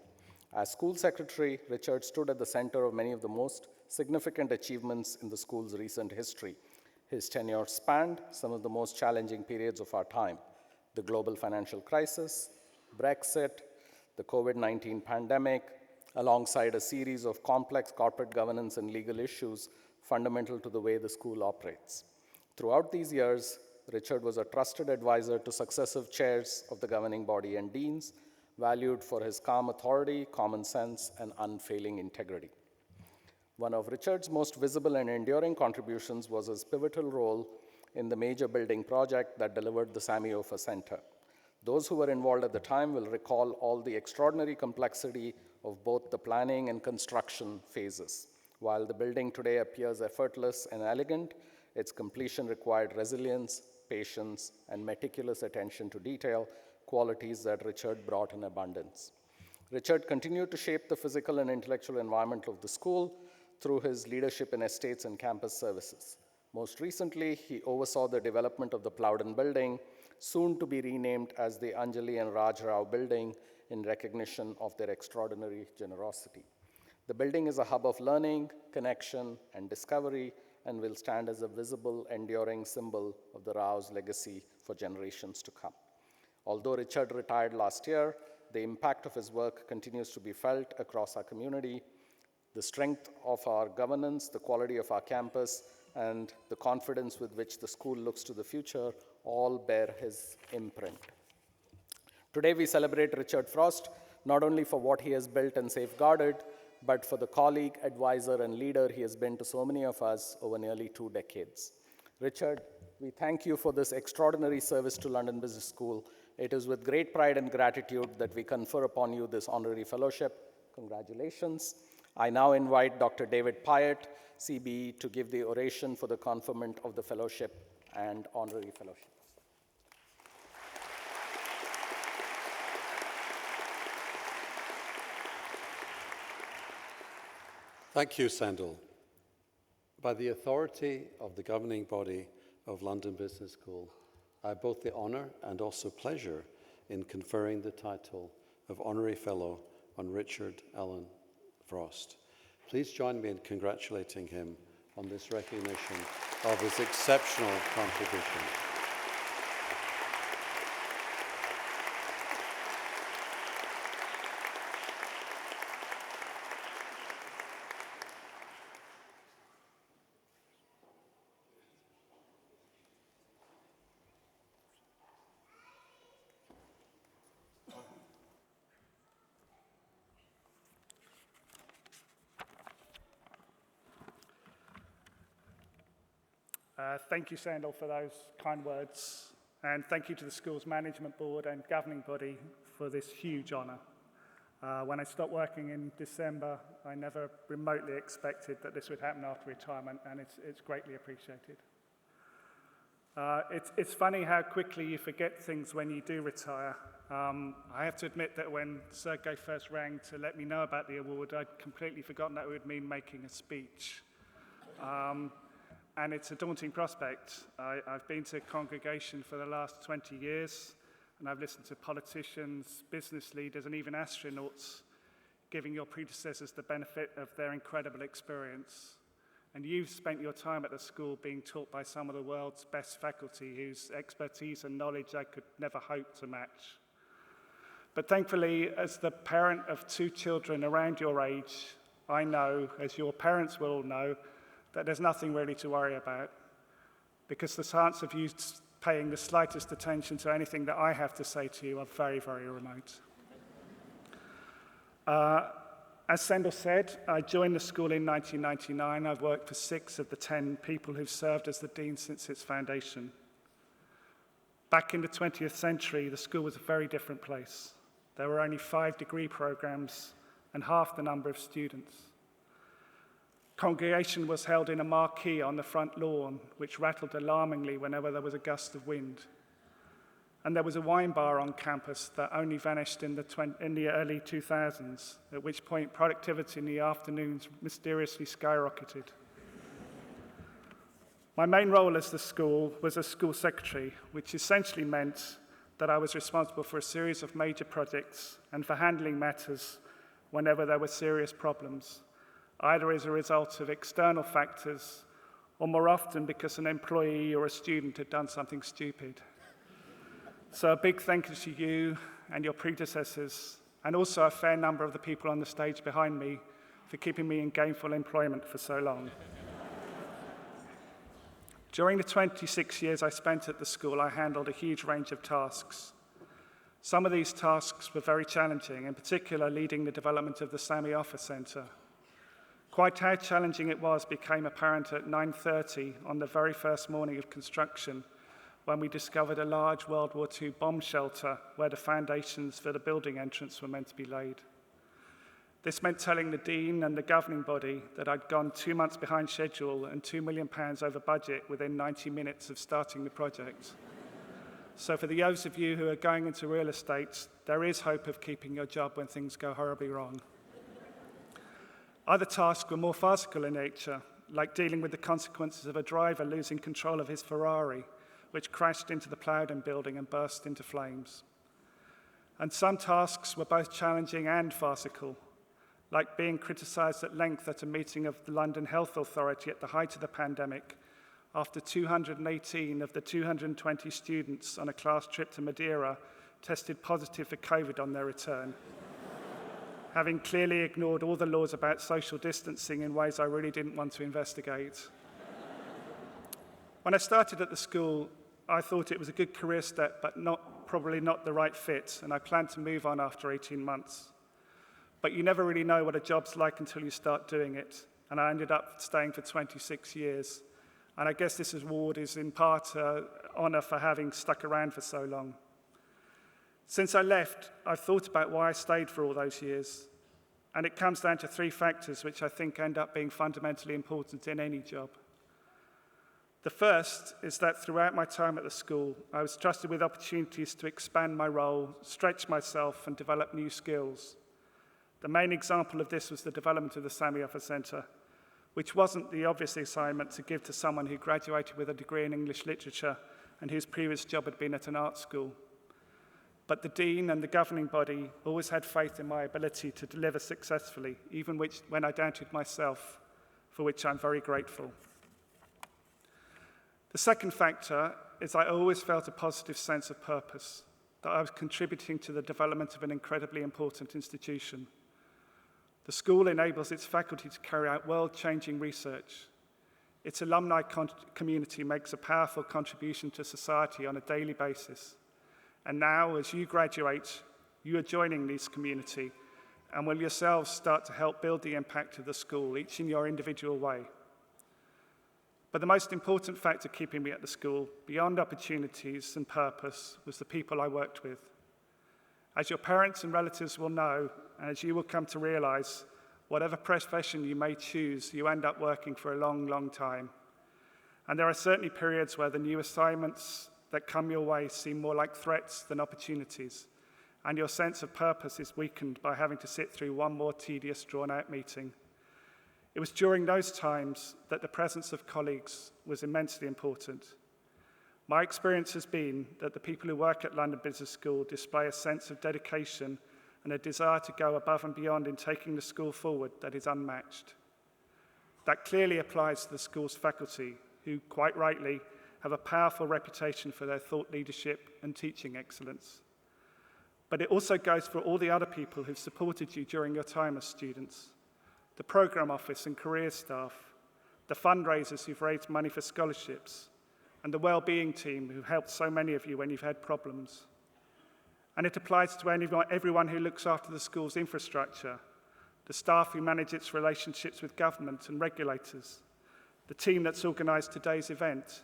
As school secretary, Richard stood at the center of many of the most significant achievements in the school's recent history. His tenure spanned some of the most challenging periods of our time: the global financial crisis, Brexit, the COVID-19 pandemic, alongside a series of complex corporate governance and legal issues fundamental to the way the school operates. Throughout these years, Richard was a trusted advisor to successive chairs of the governing body and deans, valued for his calm authority, common sense, and unfailing integrity. One of Richard's most visible and enduring contributions was his pivotal role in the major building project that delivered the Samiofa Center. Those who were involved at the time will recall all the extraordinary complexity of both the planning and construction phases. While the building today appears effortless and elegant, its completion required resilience, patience, and meticulous attention to detail, qualities that Richard brought in abundance. Richard continued to shape the physical and intellectual environment of the school through his leadership in estates and campus services. Most recently, he oversaw the development of the Plowden Building, soon to be renamed as the Anjali and Raj Rao Building in recognition of their extraordinary generosity. The building is a hub of learning, connection, and discovery, and will stand as a visible, enduring symbol of the Rao's legacy for generations to come. Although Richard retired last year, the impact of his work continues to be felt across our community. The strength of our governance, the quality of our campus, and the confidence with which the school looks to the future all bear his imprint. Today we celebrate Richard Frost not only for what he has built and safeguarded, but for the colleague, advisor, and leader he has been to so many of us over nearly 2 decades. Richard, we thank you for this extraordinary service to London Business School. It is with great pride and gratitude that we confer upon you this honorary fellowship. Congratulations. I now invite Dr. David Pyatt, CBE, to give the oration for the conferment of the fellowship and honorary fellowships. Thank you, Sandal. By the authority of the governing body of London Business School, I have both the honour and also pleasure in conferring the title of Honorary Fellow on Richard Allen Frost. Please join me in congratulating him on this recognition of his exceptional contribution. Thank you, Sandal, for those kind words. And thank you to the school's management board and governing body for this huge honour. When I stopped working in December, I never remotely expected that this would happen after retirement, and it's greatly appreciated. It's funny how quickly you forget things when you do retire. I have to admit that when Sergey first rang to let me know about the award, I'd completely forgotten that it would mean making a speech. And it's a daunting prospect. I've been to congregation for the last 20 years, and I've listened to politicians, business leaders, and even astronauts giving your predecessors the benefit of their incredible experience. And you've spent your time at the school being taught by some of the world's best faculty whose expertise and knowledge I could never hope to match. But thankfully, as the parent of 2 children around your age, I know, as your parents will all know, that there's nothing really to worry about, because the chance of you paying the slightest attention to anything that I have to say to you are very, very remote. As Sandal said, I joined the school in 1999. I've worked for 6 of the 10 people who've served as the dean since its foundation. Back in the 20th century, the school was a very different place. There were only 5 degree programs and half the number of students. Congregation was held in a marquee on the front lawn, which rattled alarmingly whenever there was a gust of wind. And there was a wine bar on campus that only vanished in the early 2000s, at which point productivity in the afternoons mysteriously skyrocketed. My main role as the school was as school secretary, which essentially meant that I was responsible for a series of major projects and for handling matters whenever there were serious problems, either as a result of external factors or more often because an employee or a student had done something stupid. So a big thank you to you and your predecessors, and also a fair number of the people on the stage behind me for keeping me in gainful employment for so long. During the 26 years I spent at the school, I handled a huge range of tasks. Some of these tasks were very challenging, in particular leading the development of the Sami Offer Centre. Quite how challenging it was became apparent at 9:30 on the very first morning of construction, when we discovered a large World War II bomb shelter where the foundations for the building entrance were meant to be laid. This meant telling the dean and the governing body that I'd gone 2 months behind schedule and £2 million over budget within 90 minutes of starting the project. So for those of you who are going into real estate, there is hope of keeping your job when things go horribly wrong. Other tasks were more farcical in nature, like dealing with the consequences of a driver losing control of his Ferrari, which crashed into the Plowden building and burst into flames. And some tasks were both challenging and farcical, like being criticised at length at a meeting of the London Health Authority at the height of the pandemic, after 218 of the 220 students on a class trip to Madeira tested positive for COVID on their return, having clearly ignored all the laws about social distancing in ways I really didn't want to investigate. When I started at the school, I thought it was a good career step, but probably not the right fit, and I planned to move on after 18 months. But you never really know what a job's like until you start doing it. And I ended up staying for 26 years. And I guess this award is in part an honor for having stuck around for so long. Since I left, I've thought about why I stayed for all those years. And it comes down to 3 factors which I think end up being fundamentally important in any job. The first is that throughout my time at the school, I was trusted with opportunities to expand my role, stretch myself, and develop new skills. The main example of this was the development of the Sami Offer Centre, which wasn't the obvious assignment to give to someone who graduated with a degree in English literature and whose previous job had been at an art school. But the Dean and the governing body always had faith in my ability to deliver successfully, even when I doubted myself, for which I'm very grateful. The second factor is I always felt a positive sense of purpose, that I was contributing to the development of an incredibly important institution. The school enables its faculty to carry out world-changing research. Its alumni community makes a powerful contribution to society on a daily basis. And now, as you graduate, you are joining this community and will yourselves start to help build the impact of the school, each in your individual way. But the most important factor keeping me at the school, beyond opportunities and purpose, was the people I worked with. As your parents and relatives will know, and as you will come to realize, whatever profession you may choose, you end up working for a long, long time. And there are certainly periods where the new assignments that come your way seem more like threats than opportunities, and your sense of purpose is weakened by having to sit through one more tedious, drawn-out meeting. It was during those times that the presence of colleagues was immensely important. My experience has been that the people who work at London Business School display a sense of dedication and a desire to go above and beyond in taking the school forward that is unmatched. That clearly applies to the school's faculty, who, quite rightly, have a powerful reputation for their thought leadership and teaching excellence. But it also goes for all the other people who've supported you during your time as students, the program office and career staff, the fundraisers who've raised money for scholarships, and the well-being team who helped so many of you when you've had problems. And it applies to everyone who looks after the school's infrastructure, the staff who manage its relationships with government and regulators, the team that's organised today's event,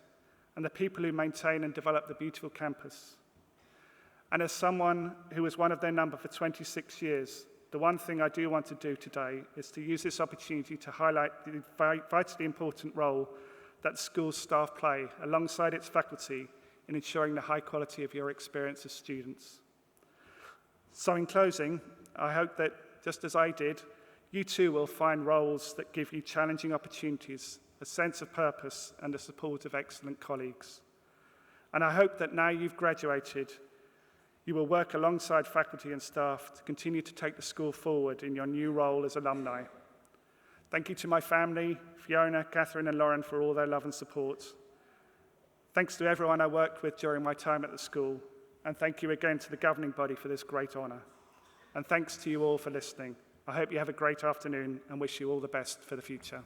and the people who maintain and develop the beautiful campus. And as someone who was one of their number for 26 years, the one thing I do want to do today is to use this opportunity to highlight the vitally important role that the school's staff play alongside its faculty in ensuring the high quality of your experience as students. So in closing, I hope that, just as I did, you too will find roles that give you challenging opportunities, a sense of purpose, and the support of excellent colleagues. And I hope that now you've graduated, you will work alongside faculty and staff to continue to take the school forward in your new role as alumni. Thank you to my family, Fiona, Catherine, and Lauren, for all their love and support. Thanks to everyone I worked with during my time at the school, and thank you again to the governing body for this great honour. And thanks to you all for listening. I hope you have a great afternoon and wish you all the best for the future.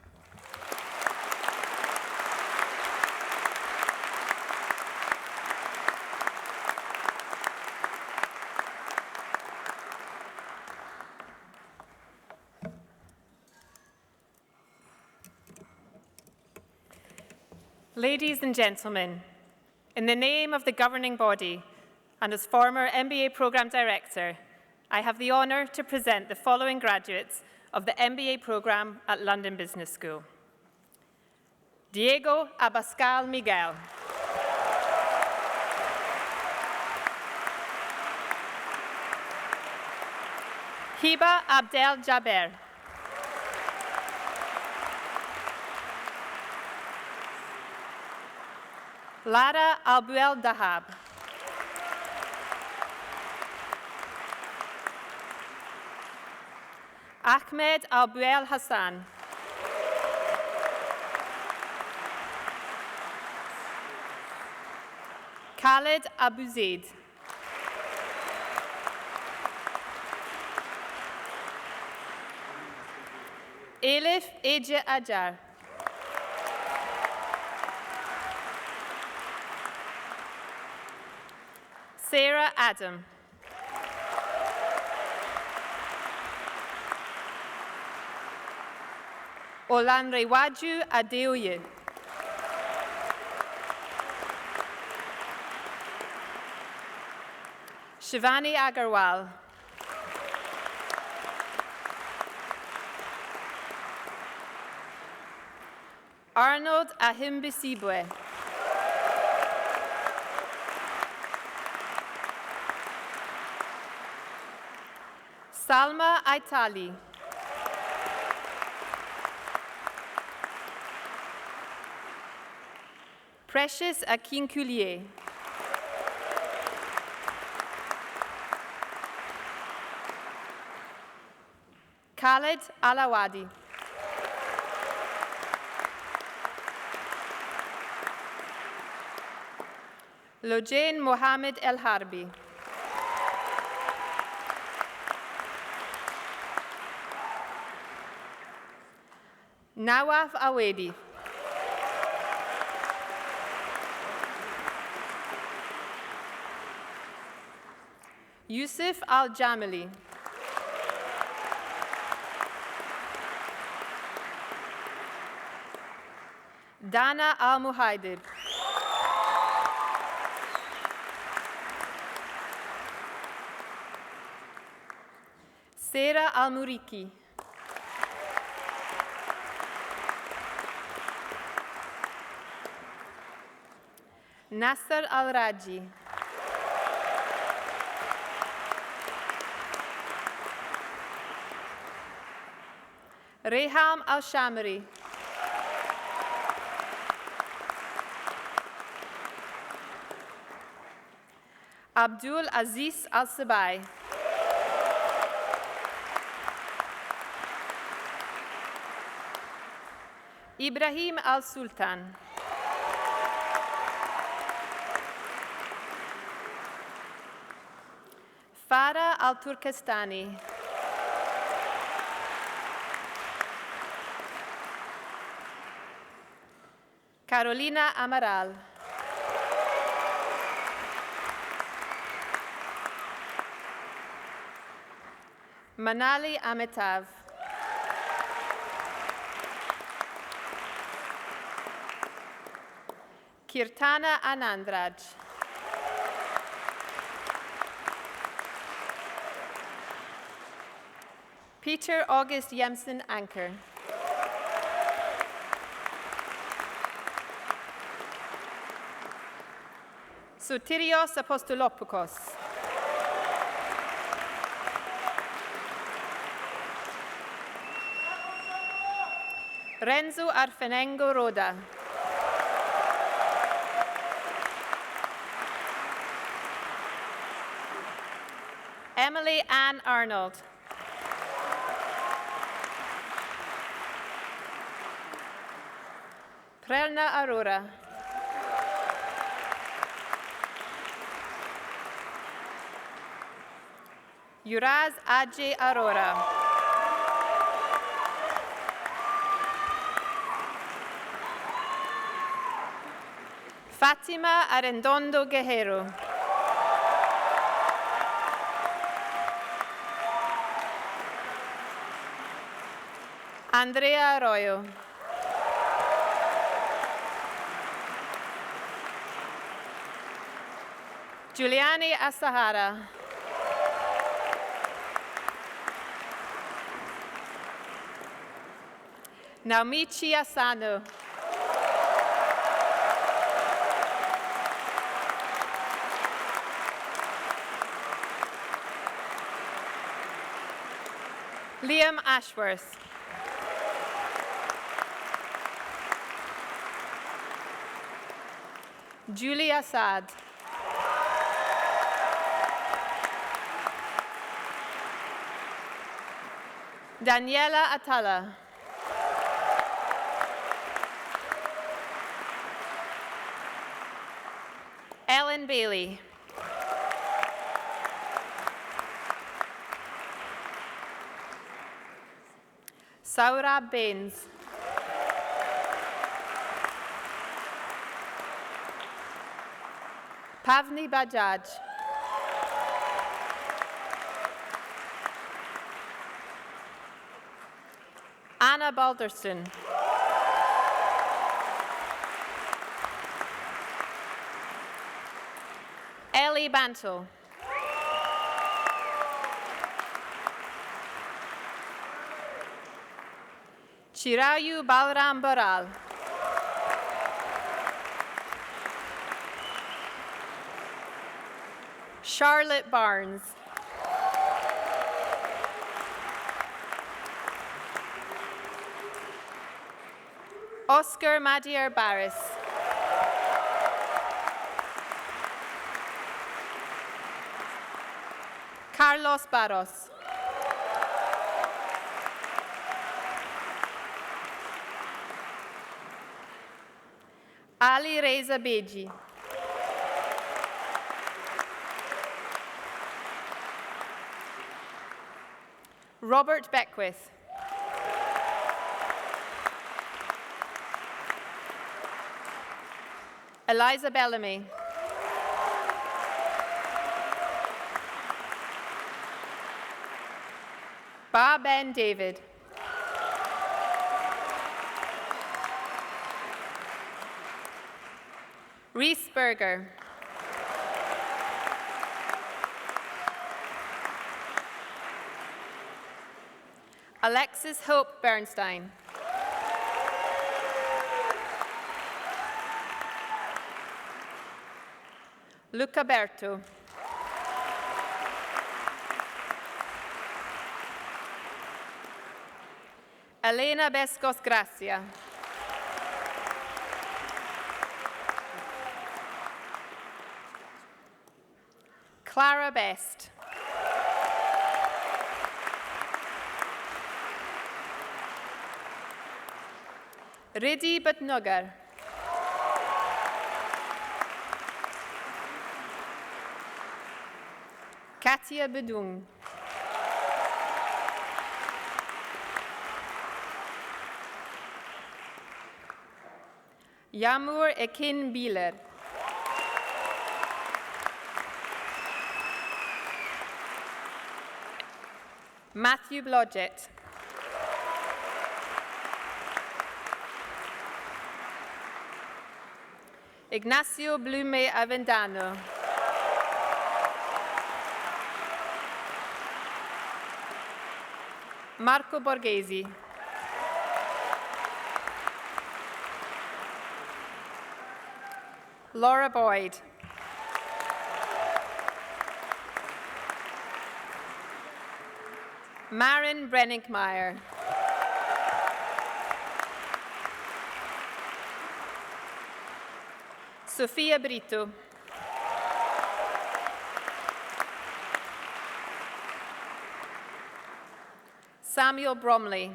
Ladies and gentlemen, in the name of the governing body and as former MBA Programme Director, I have the honour to present the following graduates of the MBA programme at London Business School. Diego Abascal Miguel. Hiba Abdel Jaber. Lara Albuel Dahab. Ahmed Albuel Hassan. Khaled Abu Zaid. Elif Eje Ajar. Sarah Adam. Olanrewaju Adeoye. Shivani Agarwal. Arnold Ahimbisibwe. Salma Aitali. Precious Akinkulier. Khaled Alawadi. Lojain Mohammed El Harbi. Nawaf Awedi. Yusuf Al-Jamili. Dana Al-Muhaidib. Sarah Al-Muriki. Nasser Al-Raji. Reham Al-Shamri. Abdul Aziz Al-Sabai. Ibrahim Al-Sultan. Farah Al-Turkestani. Carolina Amaral. Manali Amitav. Kirtana Anandraj. Peter August Yemsen Anker. Sotirios Apostolopoulos. Renzo Arfenengo Roda. Emily Ann Arnold. Prerna Arora. Yuraz Ajay Arora. Fatima Arredondo Guerrero. Andrea Arroyo. Giuliani Asahara. Naumichi Asano. Liam Ashworth. Julie Assad. Daniela Atala. Ellen Bailey. Saurabh Baines. Pavni Bajaj. Anna Anna Balderston. Ellie Bantle. Chirayu Balram Baral. Charlotte Barnes. Oscar Madiar Barris. Carlos Barros. Ali Reza Beji. Robert Beckwith. Eliza Bellamy. Ba Ben David. Reese Berger. Alexis Hope Bernstein. Luca Berto. Elena Bescos Gracia. Clara Best. Ridi Batnugar. Katia Bedung. Yamur Ekin Bieler. Matthew Blodgett. Ignacio Blume Avendano. Marco Borghesi. Laura Boyd. Maren Brenninkmeyer. Sofia Brito. Samuel Bromley.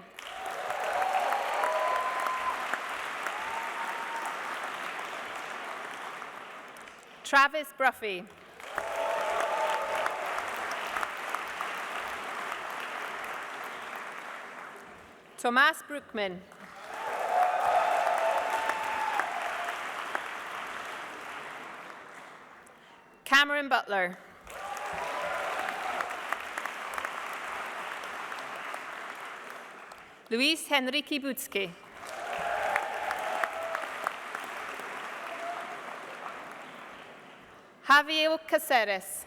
Travis Bruffy. Tomas Brookman. Cameron Butler. Luis Henrique Butzke. Javier Caceres.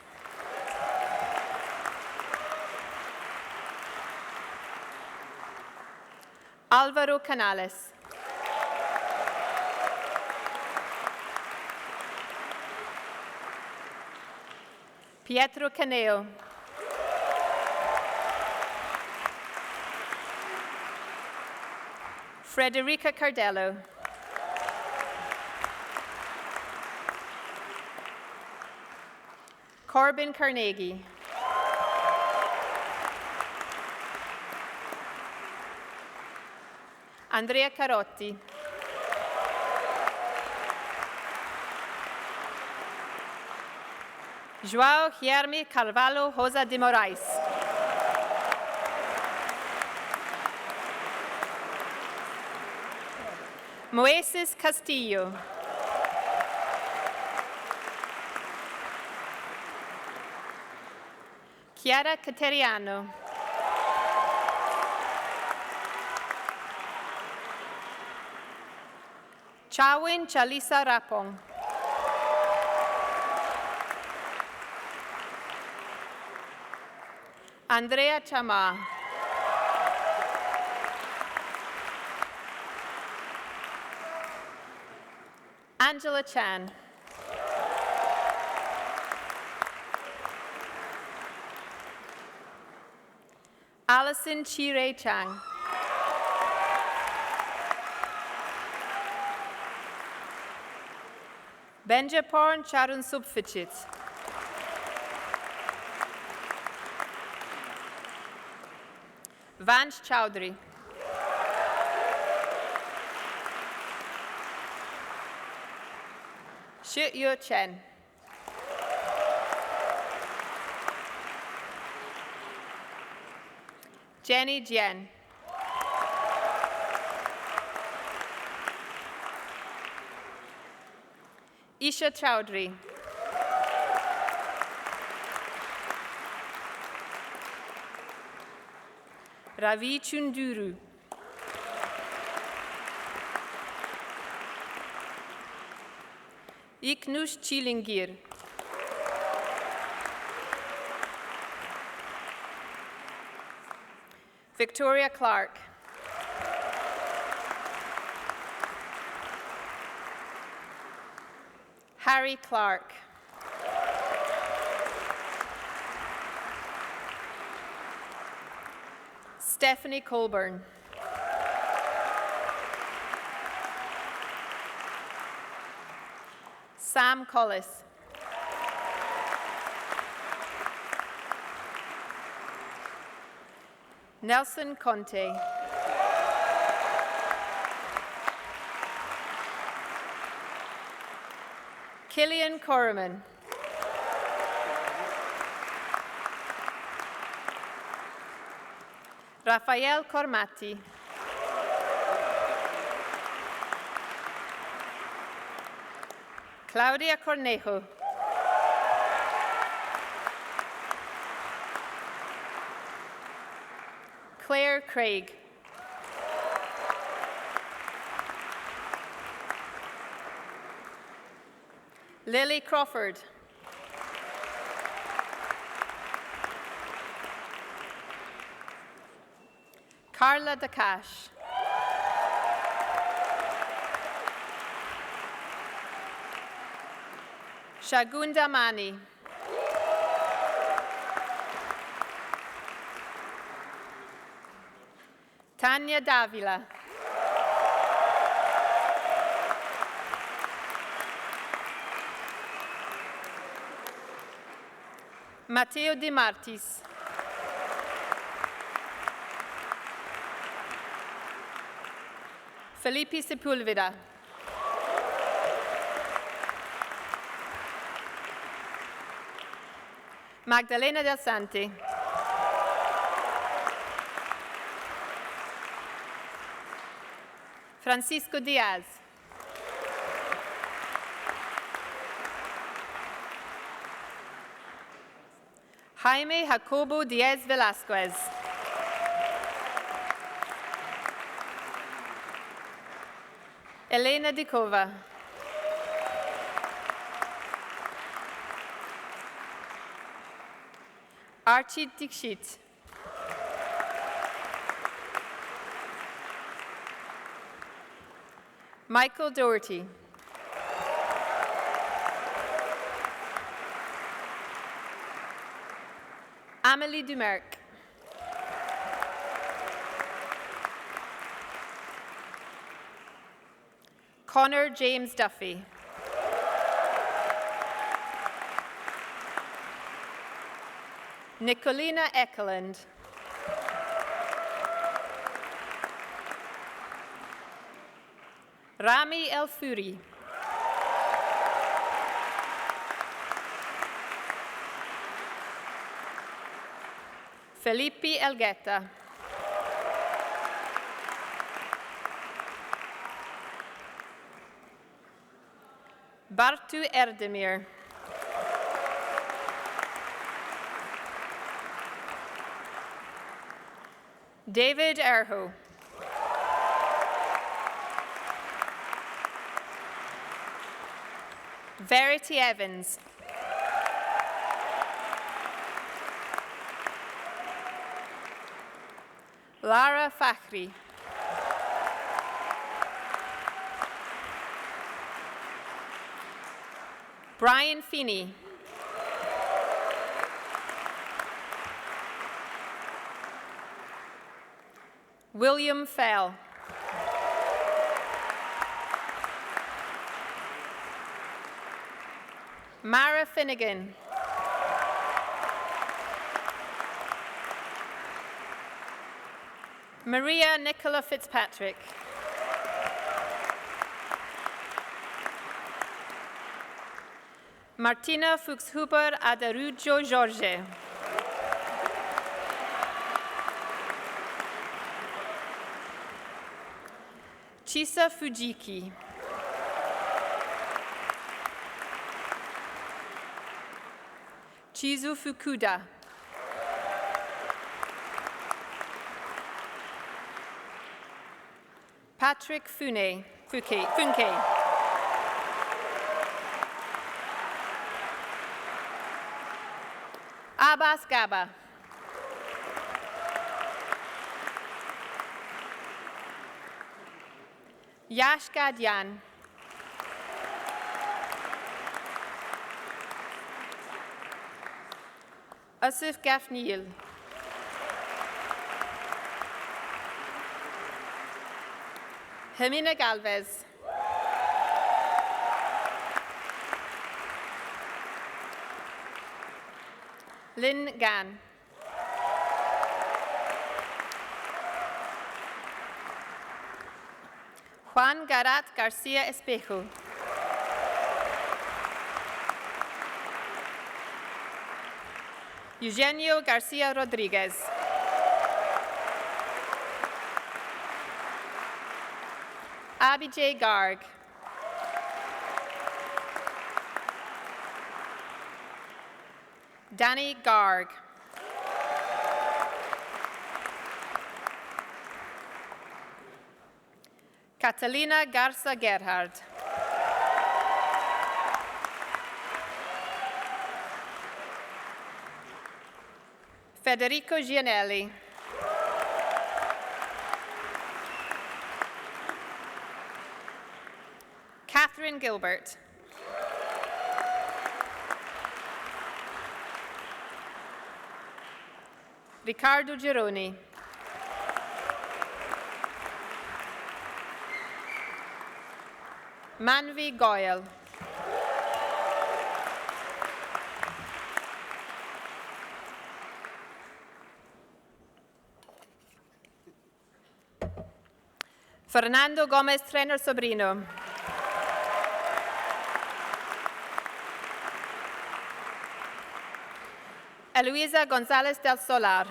Alvaro Canales. Pietro Caneo. Frederica Cardello. Corbin Carnegie. Andrea Carotti. João Guilherme Carvalho Rosa de Moraes. Moises Castillo. Chiara Cateriano. Chawin Chalisa Rapong. Andrea Chama. Angela Chan. Alison Chire Chang. Benjaporn Charun Subfichit. Vansh Chowdhury. Shi Yu Chen. Jenny Jian. Isha Chowdhury. Ravi Chunduru. Iknush Chilingir. Victoria Clark. Harry Clark. Stephanie Colburn. Sam Collis. Nelson Conte. Killian Corriman. Rafael Cormatti. Claudia Cornejo. Claire Craig. Lily Crawford. Carla Dakash. Shagunda Mani. Tanya Davila. Matteo De Martis. Felipe Sepulveda. Magdalena Del Sante. Francisco Diaz. Jaime Jacobo Diaz Velasquez. Elena Dikova. Archie Dikshit. Michael Doherty. Amélie Dumerc. Connor James Duffy. Nicolina Ekeland. Rami El Furi. Felipe Elgueta. Bartu Erdemir. David Erho. Verity Evans. Lara Fakhri. Brian Feeney. William Fell. Mara Finnegan. Maria Nicola Fitzpatrick. Martina Fuchshuber Adarujo Jorge. Chisa Fujiki. Chizu Fukuda. Patrick Funke. Abbas Gaba. Yash Gadyan. Asif Gafnil. Hermina Galvez. Lynn Gann. Juan Garat Garcia Espejo. Eugenio Garcia Rodriguez. Abhijay Garg. Danny Garg. Catalina Garza Gerhard. Federico Gianelli. Catherine Gilbert. Riccardo Gironi. Manvi Goyal. Fernando Gomez Trainer Sobrino. Eloisa Gonzalez del Solar.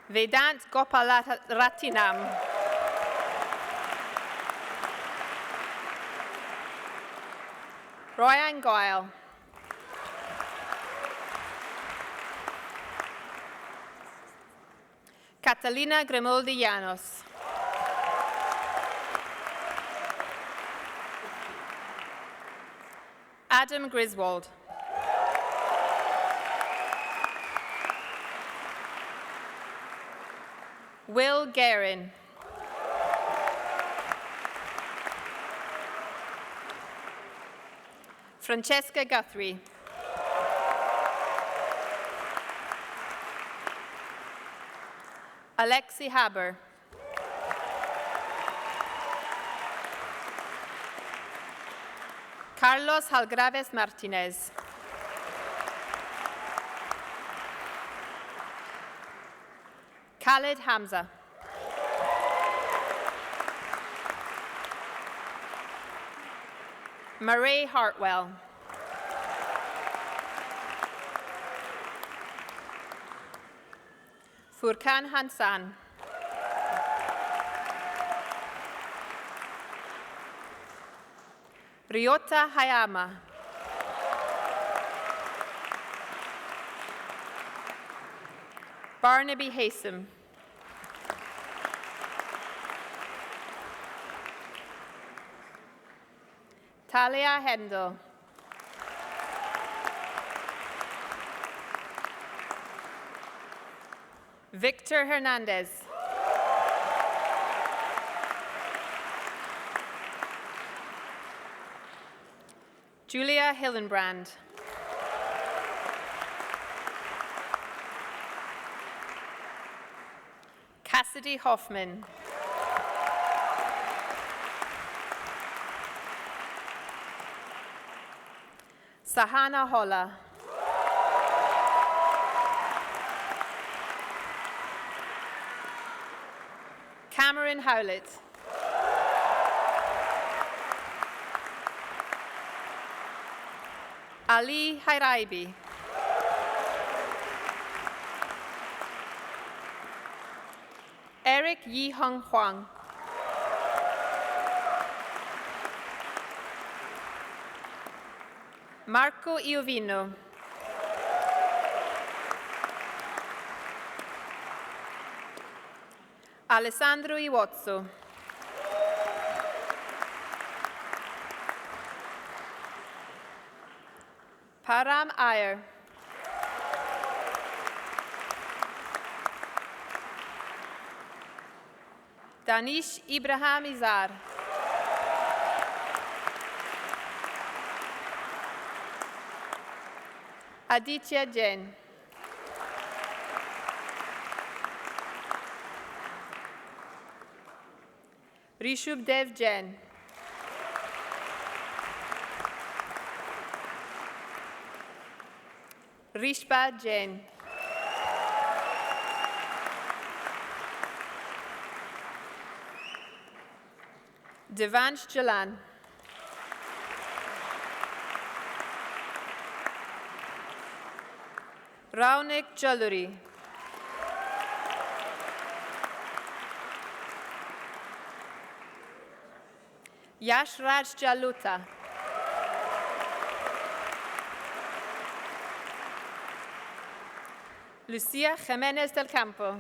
Vedant Gopalarathinam. Royan Goyle. Catalina Grimoldi Llanos. Adam Griswold. Will Guerin. Francesca Guthrie. Alexi Haber. Carlos Halgraves Martinez. Khalid Hamza. Murray Hartwell. Furkan Hansan. Ryota Hayama. Barnaby Haysom. Natalia Hendel. Victor Hernandez. Julia Hillenbrand. Cassidy Hoffman. Sahana Holla. Cameron Howlett. Ali Hairaibi. Eric Yi Hung Huang. Marco Iovino. Alessandro Iwozzo. Param Iyer. Danish Ibrahim Izar. Aditya Jain. Rishubdev Jain. Rishpa Jain. Devansh Jalan. Raunik Jaluri. Yash Raj Jaluta. Lucia Jimenez del Campo.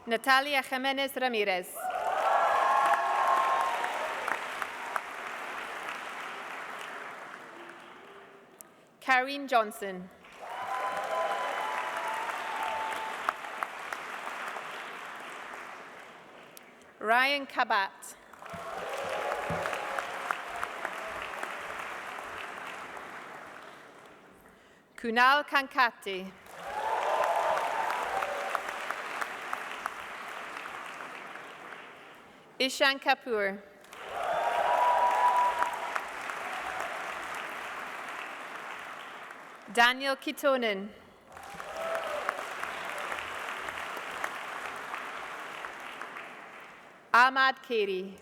Natalia Jimenez Ramirez. Karim Johnson. Ryan Kabat. Kunal Kankati. Ishan Kapoor. Daniel Kitonen. Ahmad Keri.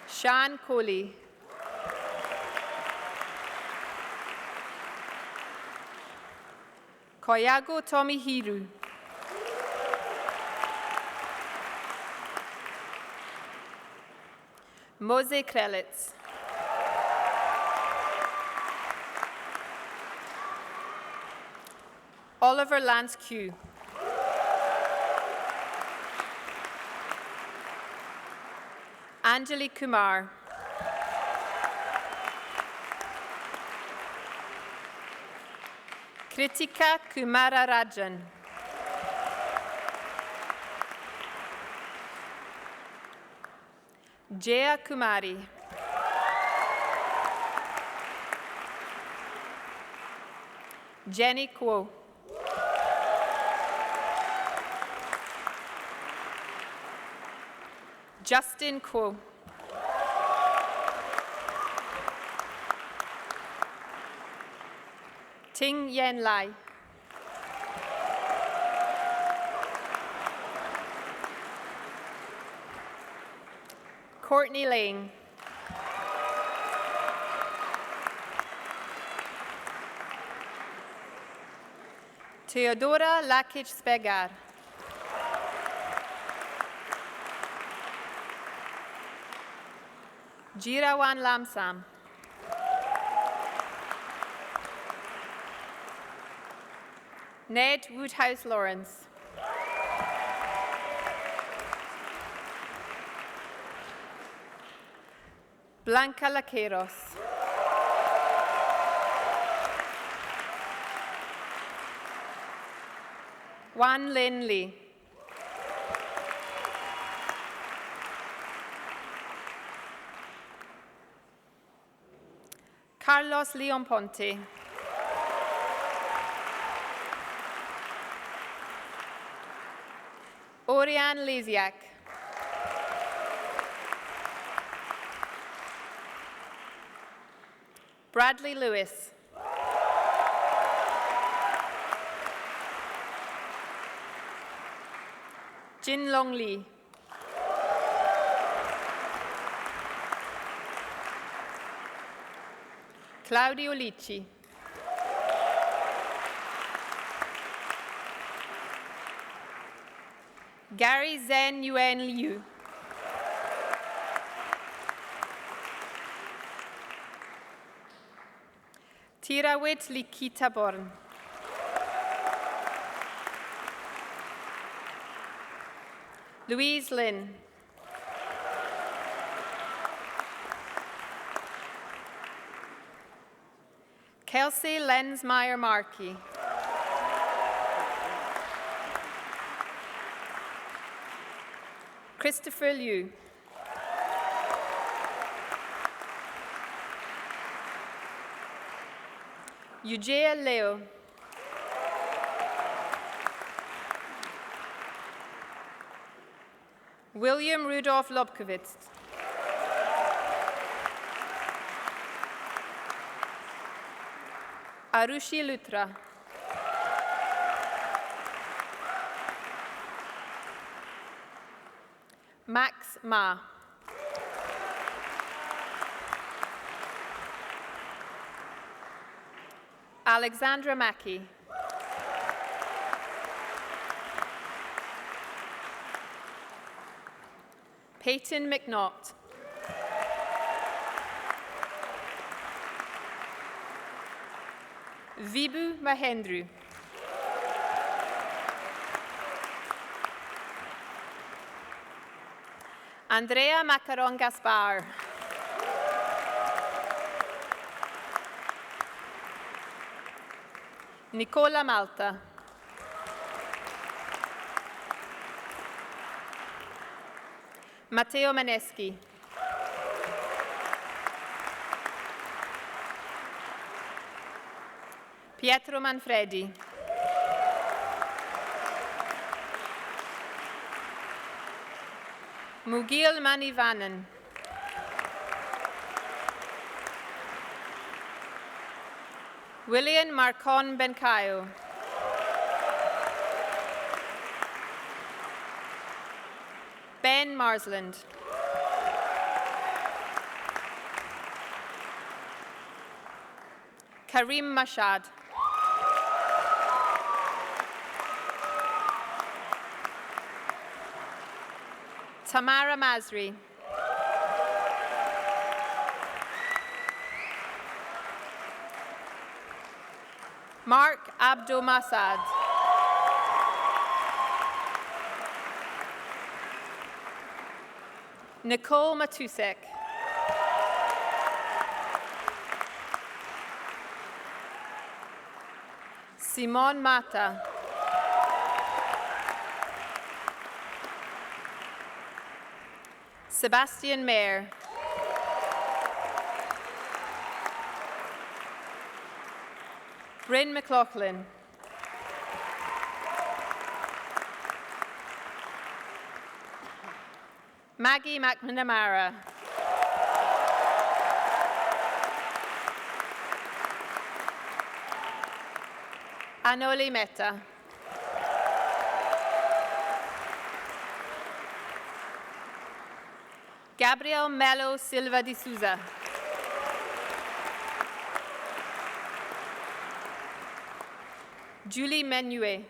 Sean Kohli. Koyago Tomihiru. Mose Krelitz. Oliver Lance Q. Anjali Kumar. Kritika Kumararajan. Jaya Kumari. Jenny Kuo. Justin Kuo. Ting Yen Lai. Courtney Lang. Theodora Lakic Spegar. Jirawan Lamsam. Ned Woodhouse Lawrence. Blanca Laqueiros. Wan Lin Lee. Carlos Leon Ponte. Oriane Lesiak. Bradley Lewis. Jin Long Lee. Claudio Lici. Gary Zhen Yuan Liu. Tirawit Likita Born. Louise Lin. Kelsey Lensmeyer Markey. Christopher Liu. Eugea Leo. William Rudolph Lobkowitz. Arushi Lutra. Max Ma. Alexandra Mackey. Peyton McNaught. Vibhu Mahendru. Andrea Macaron Gaspar. Nicola Malta. Matteo Maneschi. Pietro Manfredi. Mugil Manivanan. William Marcon Benkayo. Ben Marsland. Karim Mashad. Tamara Masri. Mark Abdul Masad. Nicole Matusek. Simon Mata. Sebastian Mayer. Bryn McLaughlin. Maggie McNamara. Anoli Mehta. Gabriel Melo Silva de Souza. Julie Menuet.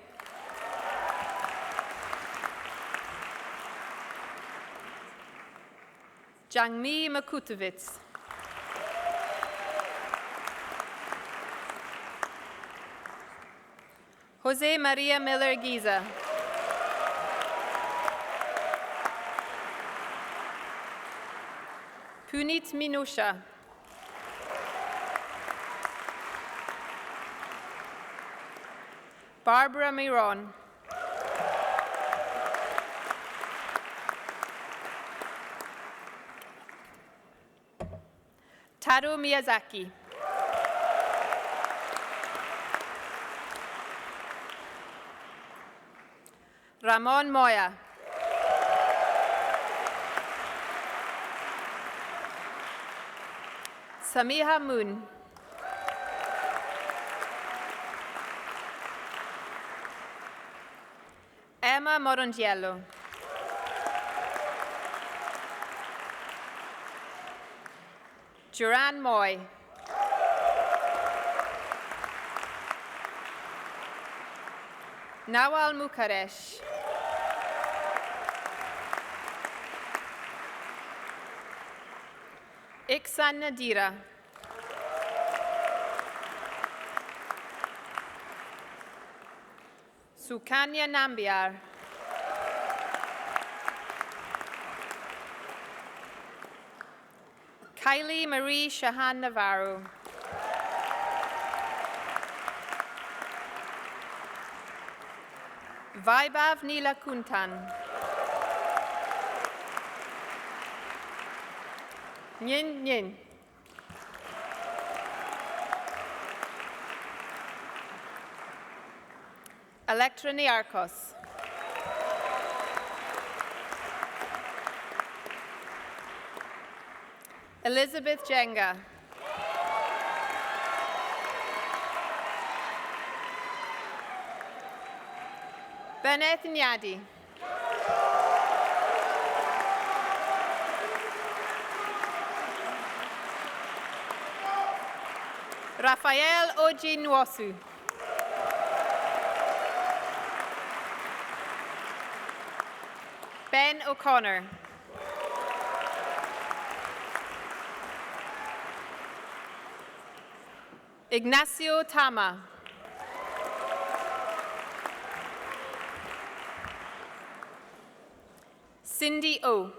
Jangmi Makutovitz. Jose Maria Miller Giza. Punit Minusha. Barbara Miron. Taro Miyazaki. Ramon Moya. Samiha Moon. Emma Morongiello. Duran Moy. Nawal Mukaresh. Iksan Nadira. Sukanya Nambiar. Kylie Marie Shahan Navarro. Vaibhav Neela Kuntan. Nyin Nyin. Electra Niarchos. Elizabeth Jenga. Bennett Nyadi. Raphael Oji Nwosu. Ben O'Connor. Ignacio Tama. Cindy O.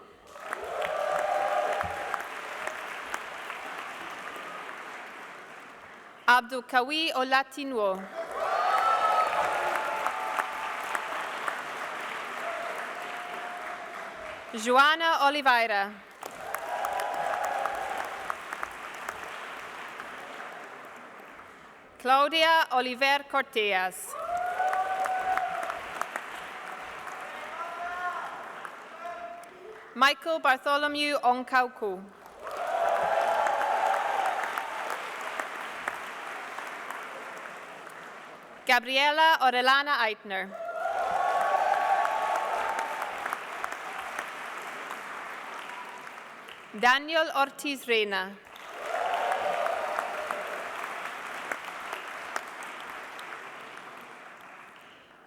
Abdul Kawi Olatinwo. Joana Oliveira. Claudia Oliver Corteas. Michael Bartholomew Onkauku. Gabriela Orellana Eitner. Daniel Ortiz Reina.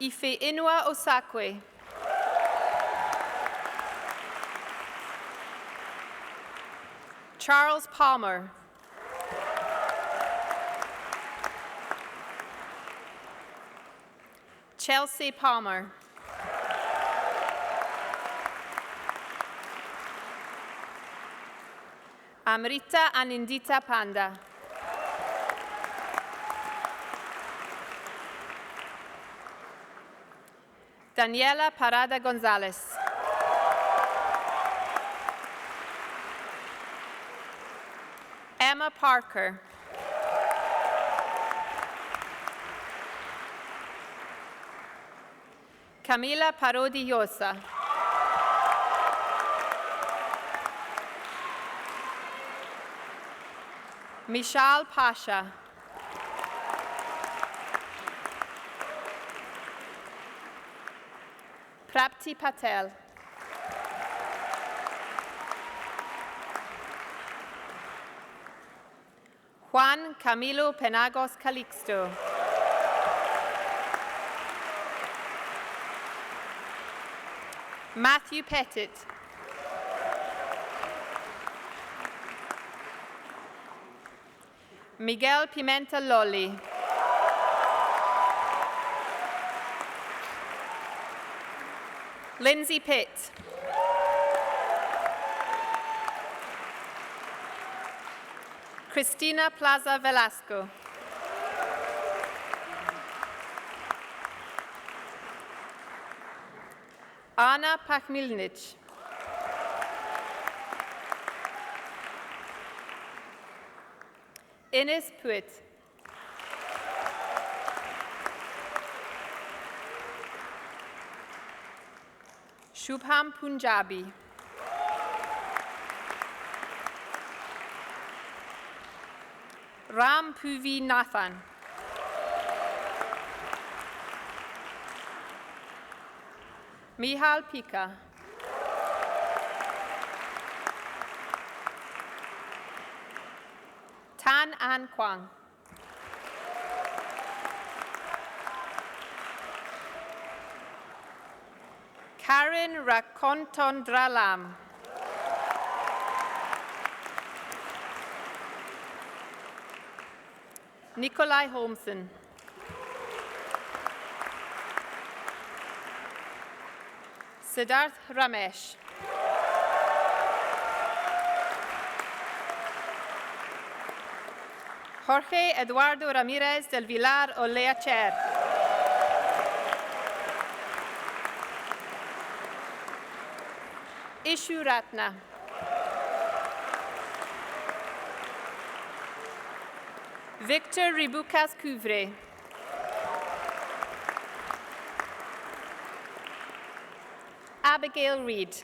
Ife Inua Osakwe. Charles Palmer. Chelsea Palmer. Amrita Anindita Panda. Daniela Parada Gonzalez. Emma Parker. Camila Parodi Yosa. Mishal Pasha. Prapti Patel. Juan Camilo Penagos Calixto. Matthew Pettit. Miguel Pimenta Lolli. Lindsay Pitt. Cristina Plaza Velasco. Anna Pachmilnich. Ines Puit. Shubham Punjabi. Ram Puvi Nathan. Mihal Pika. Tan An Kwang. Karen Rakontondralam. Nikolai Holmsen. Siddharth Ramesh. Jorge Eduardo Ramirez del Vilar Oleacher. Ishu Ratna. Victor Ribukas Couvre. Abigail Reed.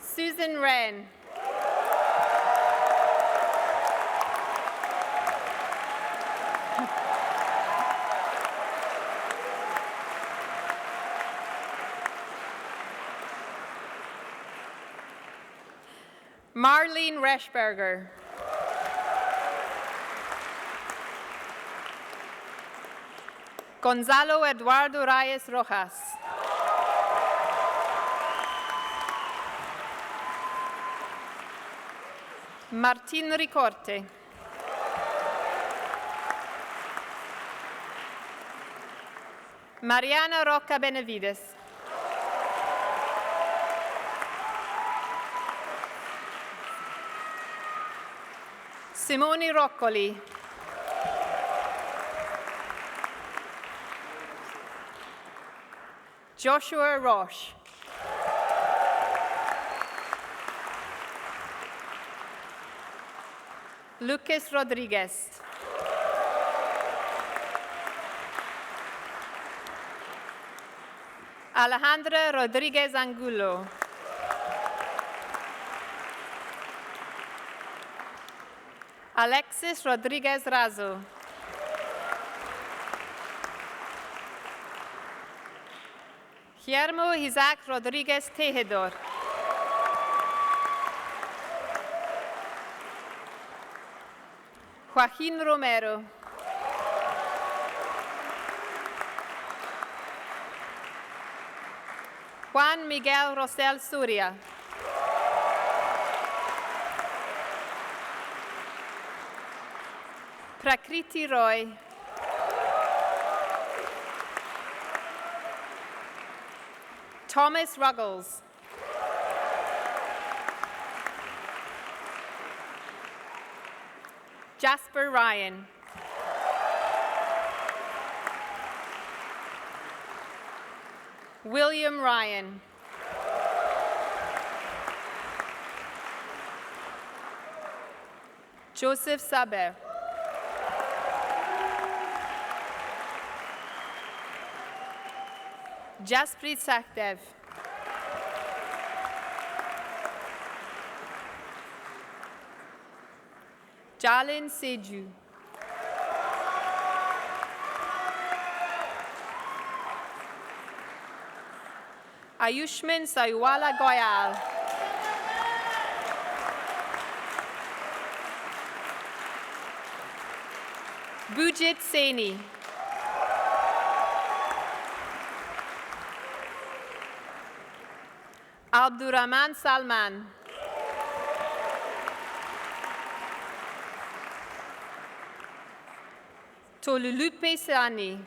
Susan Wren. Marlene Reschberger. Gonzalo Eduardo Reyes Rojas. Martin Ricorte. Mariana Roca Benavides. Simone Roccoli. Joshua Roche. Lucas Rodriguez. Alejandra Rodriguez Angulo. Alexis Rodriguez Razo. Guillermo Isaac Rodriguez Tejedor. Joaquín Romero. Juan Miguel Rosel Suria. Prakriti Roy. Thomas Ruggles. Jasper Ryan. William Ryan. Joseph Saber. Jasprit Sakhdev. Jalin Seju. Ayushman Sayuwala Goyal. Bujit Saini. Abdurrahman Salman. Tolulupe Seani.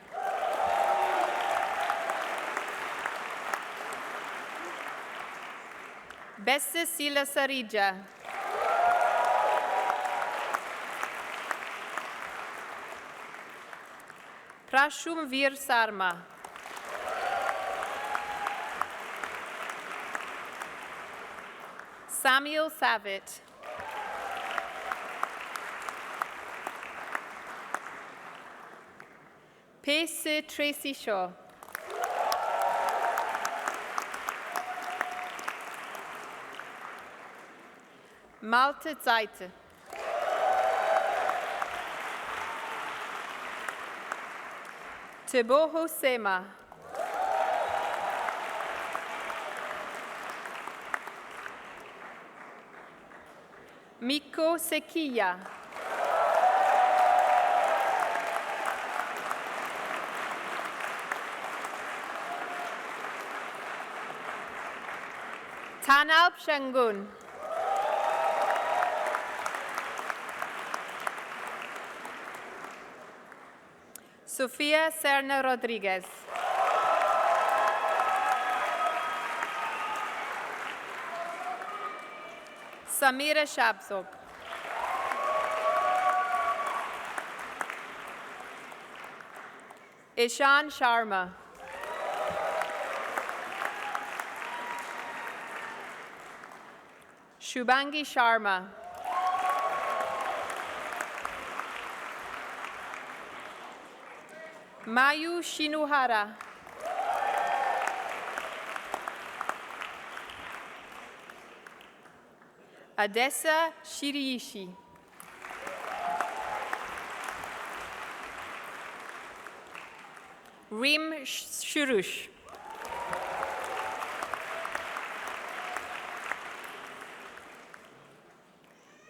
Besse Sila Sarija. Prashum Vir Sarma. Samuel Savitt. Pace Tracy Shaw. Malte Zeite. Teboho Sema. Miko Sekia. Tanalp Shangun. Sofia Serna Rodriguez. Samira Shabzog. Ishan Sharma. Shubhangi Sharma. Mayu Shinohara. Adessa Shiriishi. Rim Shurush.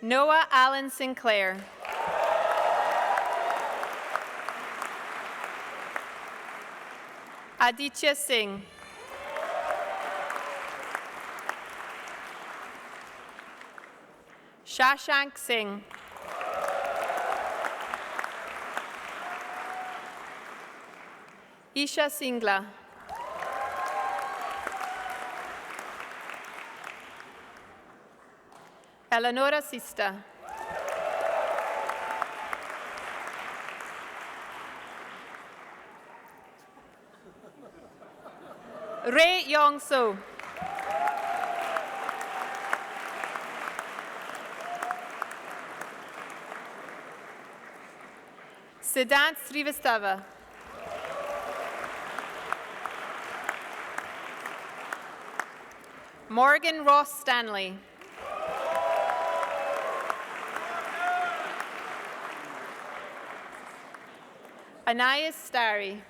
Noah Allen Sinclair. Aditya Singh. Shashank Singh. Isha Singla. Eleonora Sista. Ray Yong So. Siddhant Srivastava. Morgan Ross Stanley. Anais Starry.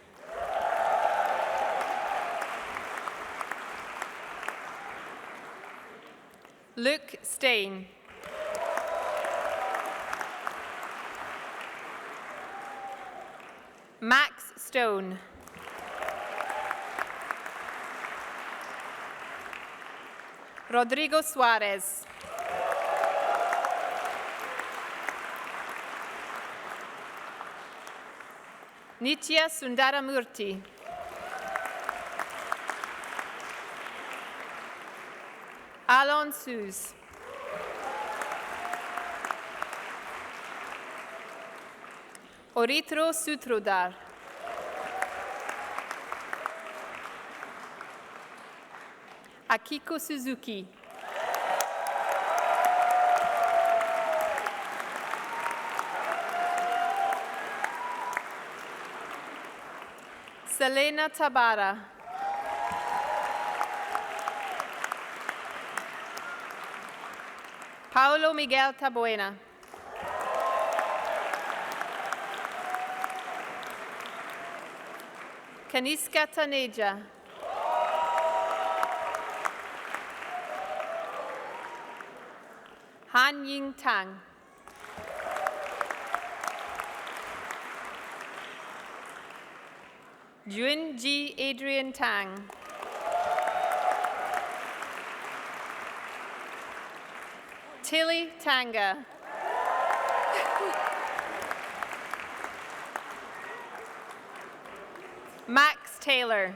Luke Stain. Max Stone. Rodrigo Suarez. Nitya Sundaramurthy. Alon Suze. Oritro Sutrodar. Akiko Suzuki. Selena Tabara. Paulo Miguel Tabuena. Kaniska Taneja. Han Ying Tang. Jun Ji Adrian Tang. Tilly Tanga. Max Taylor.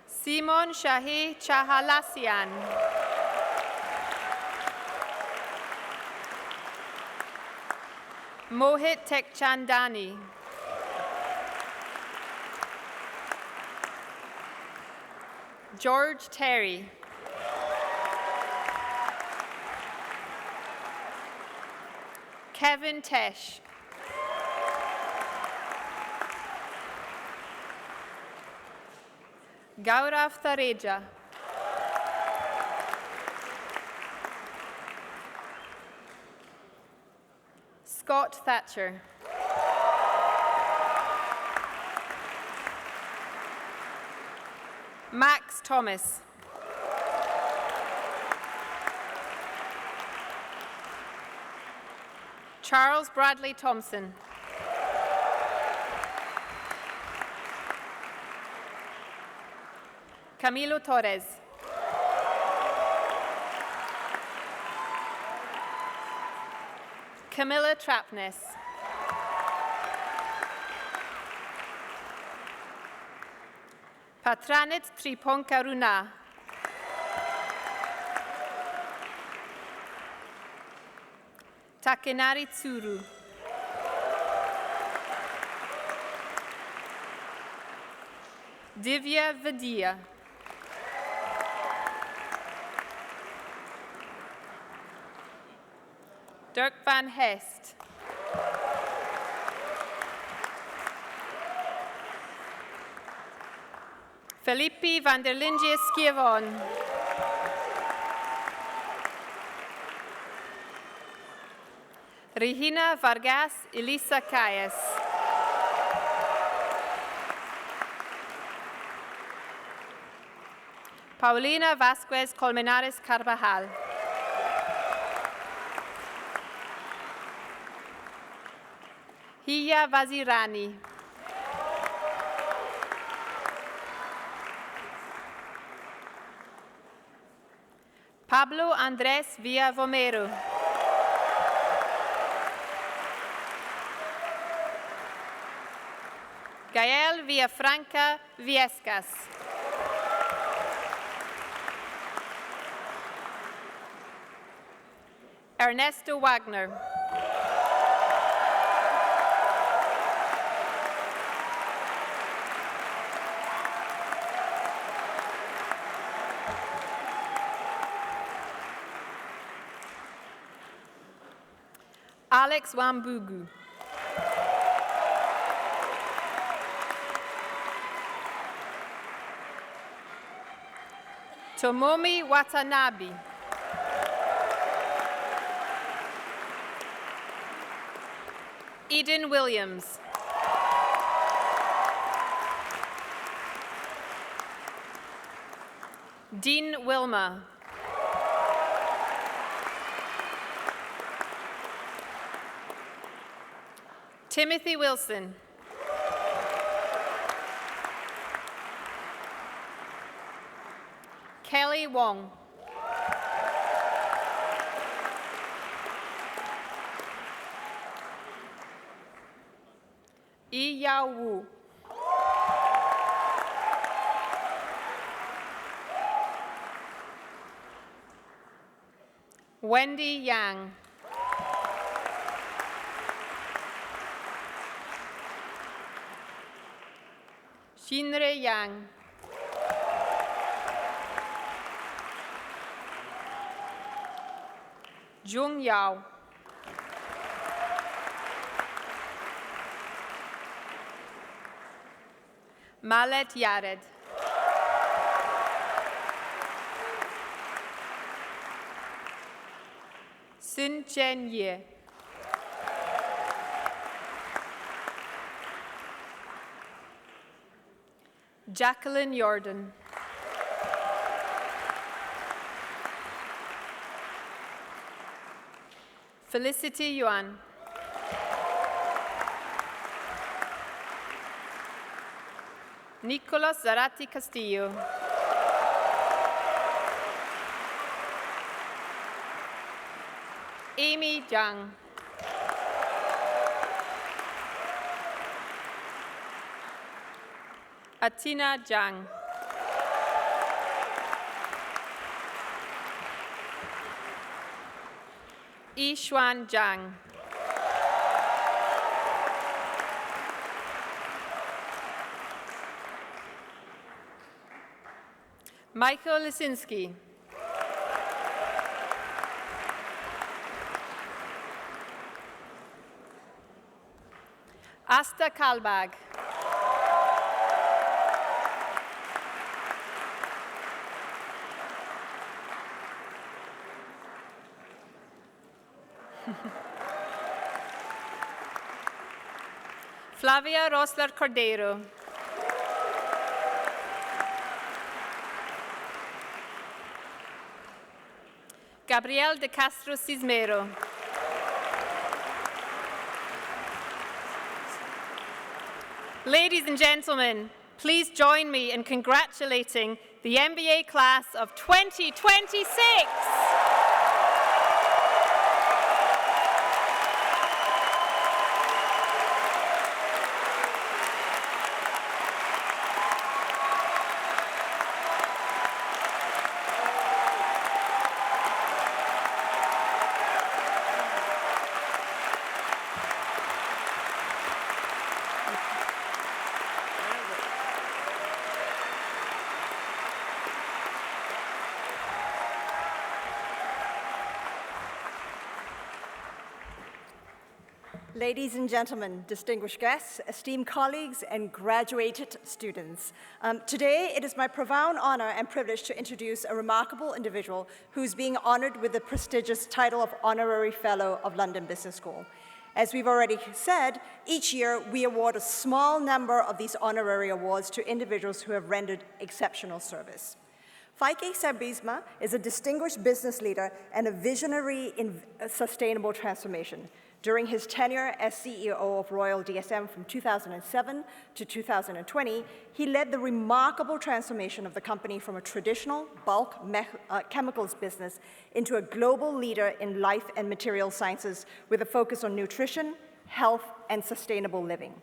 Simon Shahi Chahalasian. Mohit Tekchandani. George Terry. Kevin Tesh. Gaurav Thareja. Scott Thatcher. Max Thomas. Charles Bradley Thompson. Camilo Torres. Camilla Trapness. Patranit Triponkaruna. Takenari Tsuru. Divya Vadia. Dirk van Hest. Filippi van der Linde Skivon. Regina Vargas Elisa Calles. Paulina Vasquez Colmenares Carvajal. Hiya Vazirani. Pablo Andrés Villavomero. Gael Villafranca Viescas. Ernesto Wagner. Alex Wambugu. Tomomi Watanabe. Eden Williams. Dean Wilma. Timothy Wilson. Kelly Wong. Yi Yao Wu. Wendy Yang. Shinre Yang. Jung Yao. Malet Yared. Sun Chen Ye. Jacqueline Jordan. Felicity Yuan. Nicolas Zarati Castillo. Amy Zhang. Atina Zhang. Yishuan Zhang. Michael Lisinski. Asta Kalbag. Flavia Rosler Cordero. Gabriel de Castro Cismero. Ladies and gentlemen, please join me in congratulating the MBA class of 2026. Ladies and gentlemen, distinguished guests, esteemed colleagues, and graduated students. Today, it is my profound honor and privilege to introduce a remarkable individual who's being honored with the prestigious title of Honorary Fellow of London Business School. As we've already said, each year we award a small number of these honorary awards to individuals who have rendered exceptional service. Faike Sabisma is a distinguished business leader and a visionary in sustainable transformation. During his tenure as CEO of Royal DSM from 2007 to 2020, he led the remarkable transformation of the company from a traditional bulk chemicals business into a global leader in life and material sciences with a focus on nutrition, health, and sustainable living.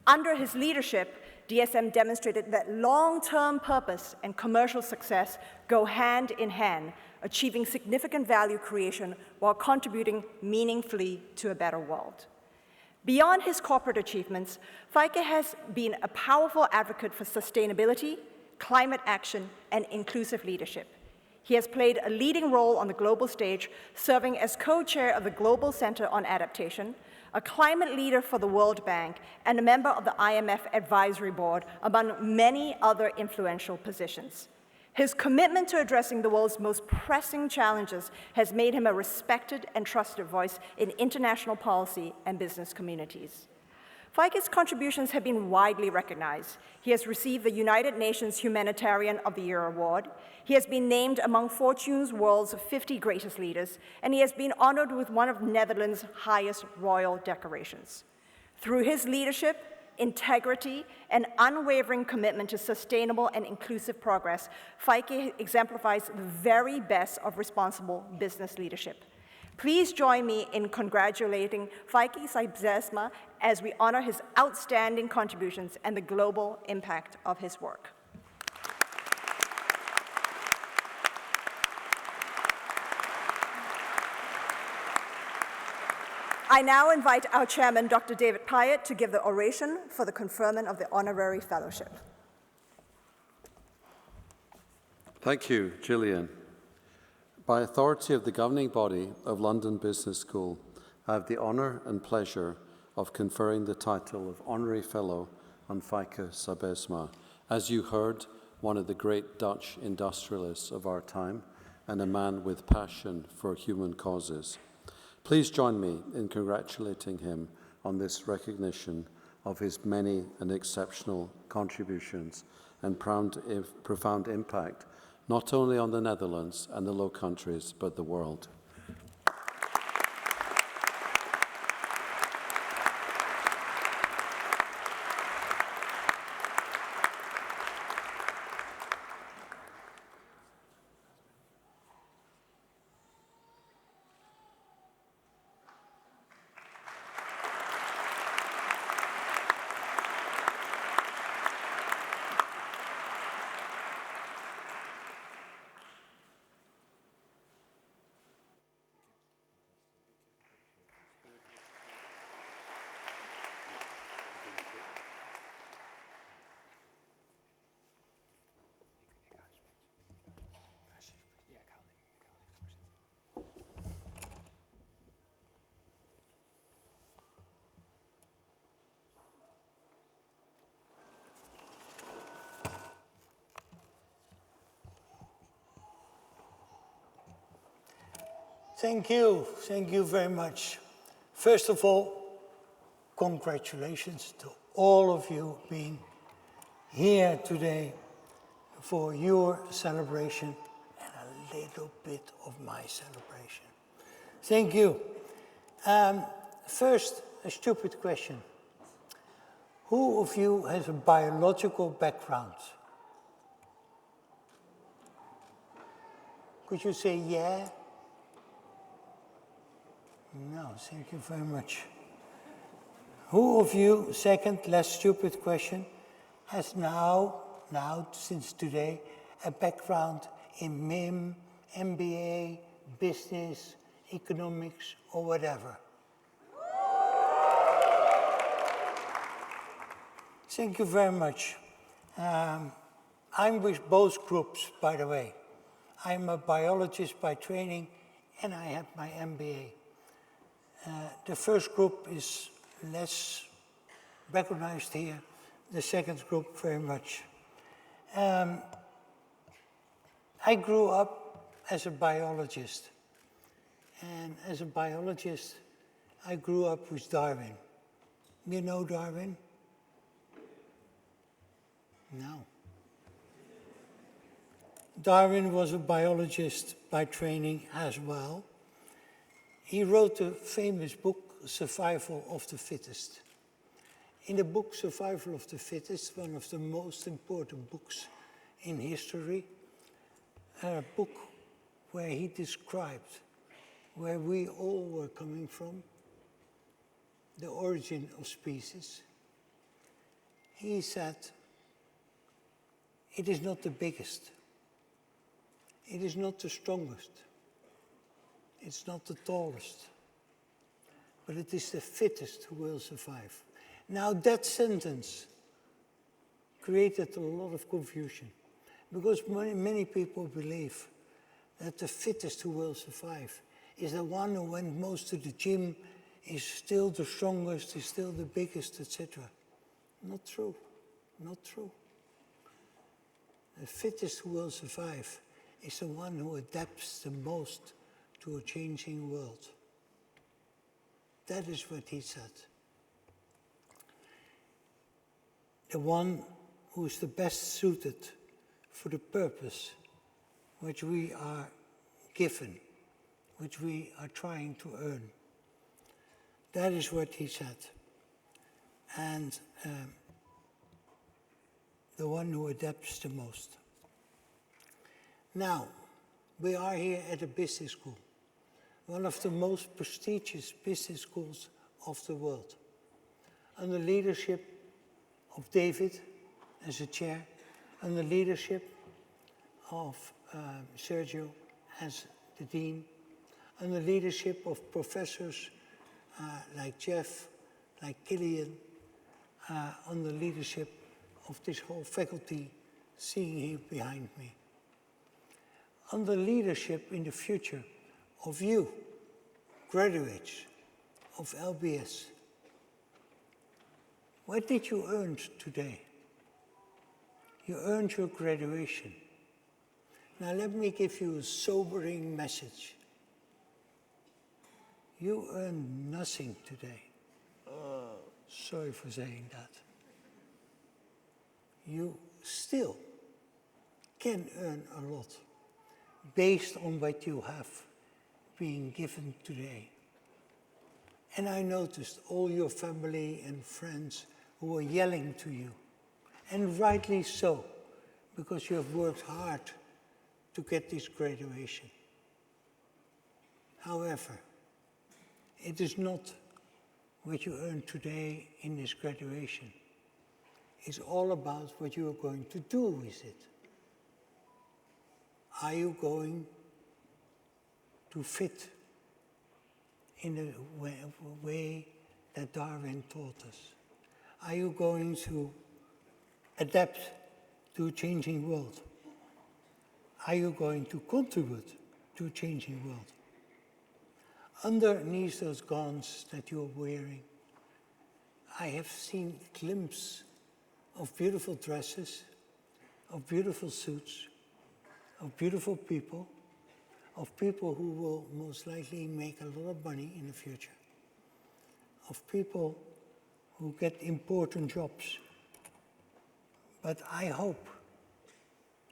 Under his leadership, DSM demonstrated that long-term purpose and commercial success go hand in hand, achieving significant value creation while contributing meaningfully to a better world. Beyond his corporate achievements, Faike has been a powerful advocate for sustainability, climate action, and inclusive leadership. He has played a leading role on the global stage, serving as co-chair of the Global Center on Adaptation, a climate leader for the World Bank, and a member of the IMF Advisory Board, among many other influential positions. His commitment to addressing the world's most pressing challenges has made him a respected and trusted voice in international policy and business communities. Faike's contributions have been widely recognized. He has received the United Nations Humanitarian of the Year Award. He has been named among Fortune's world's 50 greatest leaders, and he has been honored with one of Netherlands' highest royal decorations. Through his leadership, integrity, and unwavering commitment to sustainable and inclusive progress, Faike exemplifies the very best of responsible business leadership. Please join me in congratulating Faike Sabisma as we honor his outstanding contributions and the global impact of his work. I now invite our chairman, Dr. David Pyatt, to give the oration for the conferment of the honorary fellowship. Thank you, Gillian. By authority of the governing body of London Business School, I have the honour and pleasure of conferring the title of Honorary Fellow on Faike Sabisma. As you heard, one of the great Dutch industrialists of our time and a man with passion for human causes. Please join me in congratulating him on this recognition of his many and exceptional contributions and profound impact, not only on the Netherlands and the Low Countries, but the world. Thank you very much. First of all, congratulations to all of you being here today for your celebration and a little bit of my celebration. Thank you. First, a stupid question. Who of you has a biological background? Could you say yeah? No, thank you very much. Who of you, second, less stupid question, has now, since today, a background in MIM, MBA, business, economics, or whatever? Thank you very much. I'm with both groups, by the way. I'm a biologist by training, and I have my MBA. The first group is less recognized here. The second group, very much. I grew up as a biologist. And as a biologist, I grew up with Darwin. You know Darwin? No. Darwin was a biologist by training as well. He wrote the famous book, Survival of the Fittest. In the book, Survival of the Fittest, one of the most important books in history, a book where he described where we all were coming from, the origin of species. He said, it is not the biggest, it is not the strongest, it's not the tallest, but it is the fittest who will survive. Now that sentence created a lot of confusion because many people believe that the fittest who will survive is the one who went most to the gym, is still the strongest, is still the biggest, etc. Not true, not true. The fittest who will survive is the one who adapts the most to a changing world. That is what he said. The one who is the best suited for the purpose which we are given, which we are trying to earn. That is what he said. And the one who adapts the most. Now, we are here at a business school, one of the most prestigious business schools of the world, under leadership of David as a chair, under leadership of Sergio as the dean, under leadership of professors like Jeff, like Killian, under leadership of this whole faculty sitting here behind me. Under leadership in the future of you, graduates of LBS. What did you earn today? You earned your graduation. Now let me give you a sobering message. You earned nothing today. Sorry for saying that. You still can earn a lot based on what you have been given today. And I noticed all your family and friends who were yelling to you, and rightly so, because you have worked hard to get this graduation. However, it is not what you earn today in this graduation. It's all about what you are going to do with it. Are you going to fit in the way that Darwin taught us? Are you going to adapt to a changing world? Are you going to contribute to a changing world? Underneath those gowns that you're wearing, I have seen a glimpse of beautiful dresses, of beautiful suits, of beautiful people. of people who will most likely make a lot of money in the future, of people who get important jobs. But I hope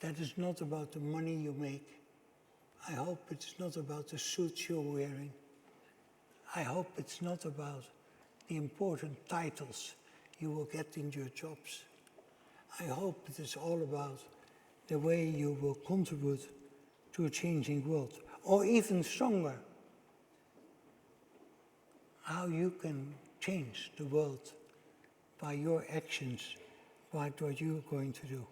that it's not about the money you make. I hope it's not about the suits you're wearing. I hope it's not about the important titles you will get in your jobs. I hope it is all about the way you will contribute to a changing world, or even stronger, how you can change the world by your actions, by what you're going to do.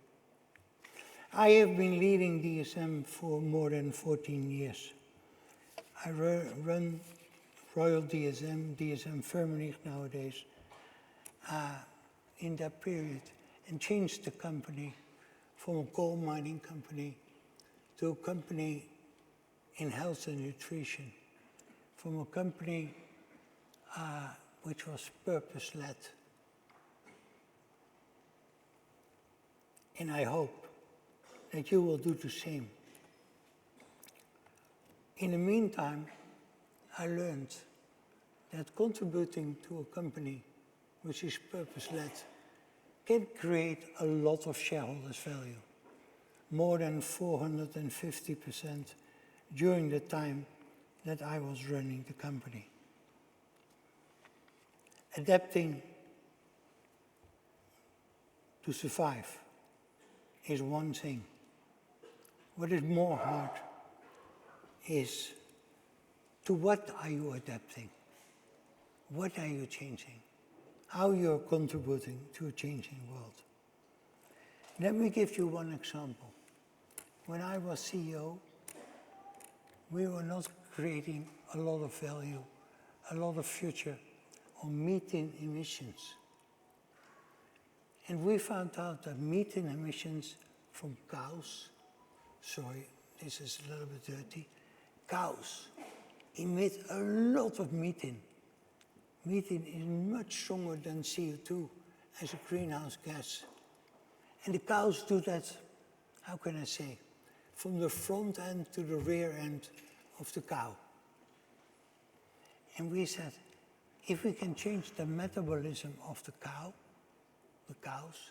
I have been leading DSM for more than 14 years. I run Royal DSM, DSM Firmenich nowadays, in that period, and changed the company from a coal mining company to a company in health and nutrition, from a company which was purpose-led. And I hope that you will do the same. In the meantime, I learned that contributing to a company which is purpose-led can create a lot of shareholders' value, more than 450% during the time that I was running the company. Adapting to survive is one thing. What is more hard is to what are you adapting? What are you changing? How you're contributing to a changing world. Let me give you one example. When I was CEO, we were not creating a lot of value, a lot of future on methane emissions. And we found out that methane emissions from cows, sorry, this is a little bit dirty, cows emit a lot of methane. Methane is much stronger than CO2 as a greenhouse gas. And the cows do that, how can I say, from the front end to the rear end of the cow. And we said, if we can change the metabolism of the cows,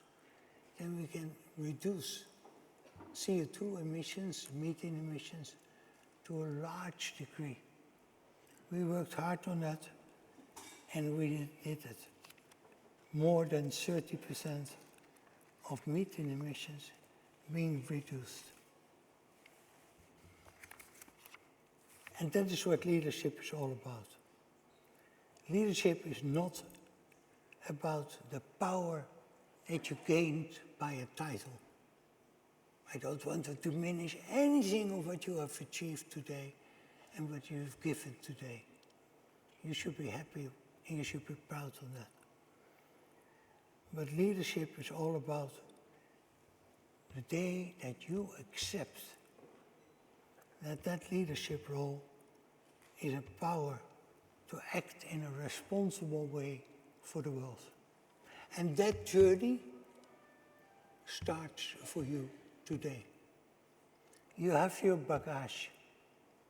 then we can reduce CO2 emissions, methane emissions, to a large degree. We worked hard on that, and we did it. More than 30% of methane emissions being reduced. And that is what leadership is all about. Leadership is not about the power that you gained by a title. I don't want to diminish anything of what you have achieved today and what you have given today. You should be happy and you should be proud of that. But leadership is all about the day that you accept that that leadership role is a power to act in a responsible way for the world. And that journey starts for you today. You have your bagage,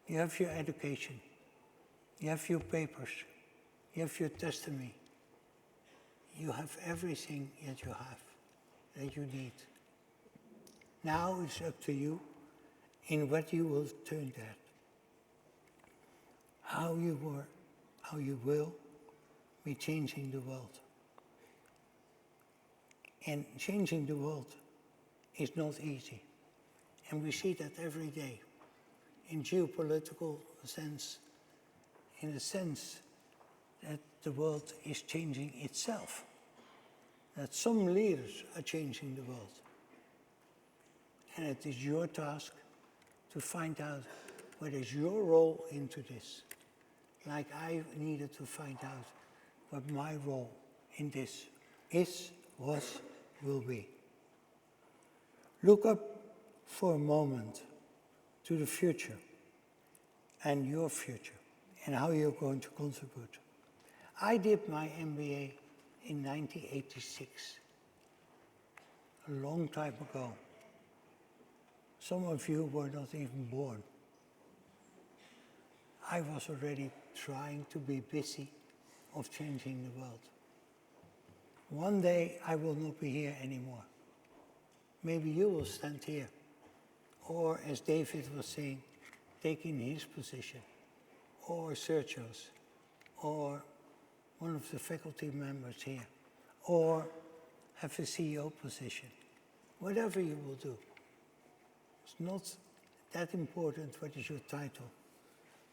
you have your education, you have your papers, you have your testimony, you have everything that you have, that you need. Now it's up to you in what you will turn that. How you will be changing the world. And changing the world is not easy. And we see that every day in geopolitical sense, in the sense that the world is changing itself, that some leaders are changing the world. And it is your task to find out what is your role into this. Like I needed to find out what my role in this is, was, will be. Look up for a moment to the future and your future and how you're going to contribute. I did my MBA in 1986, a long time ago. Some of you were not even born. I was already trying to be busy of changing the world. One day I will not be here anymore. Maybe you will stand here, or as David was saying, taking his position, or Sergio's, or one of the faculty members here, or have a CEO position. Whatever you will do, it's not that important what is your title,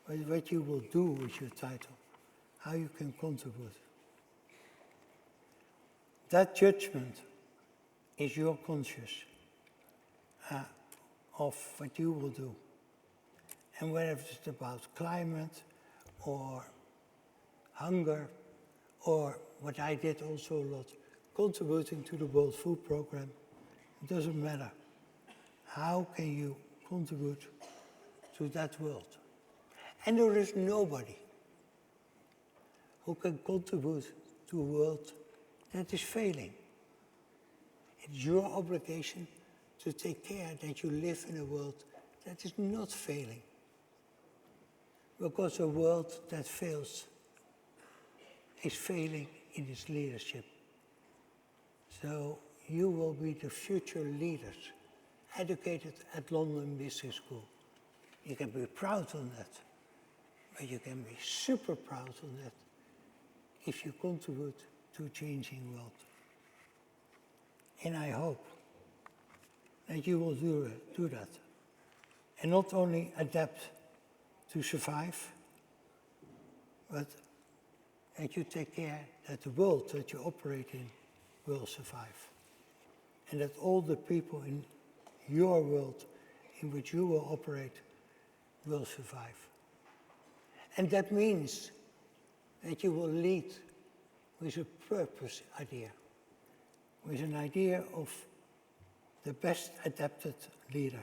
but what you will do with your title, how you can contribute. That judgment is your conscience of what you will do. And whether it's about climate or hunger or what I did also a lot, contributing to the World Food Programme, it doesn't matter. How can you contribute to that world? And there is nobody who can contribute to a world that is failing. It's your obligation to take care that you live in a world that is not failing. Because a world that fails is failing in its leadership. So you will be the future leaders, educated at London Business School. You can be proud on that, but you can be super proud on that if you contribute to a changing world. And I hope that you will do that. And not only adapt to survive, but that you take care that the world that you operate in will survive. And that all the people in your world in which you will operate will survive. And that means that you will lead with a purpose idea, with an idea of the best adapted leader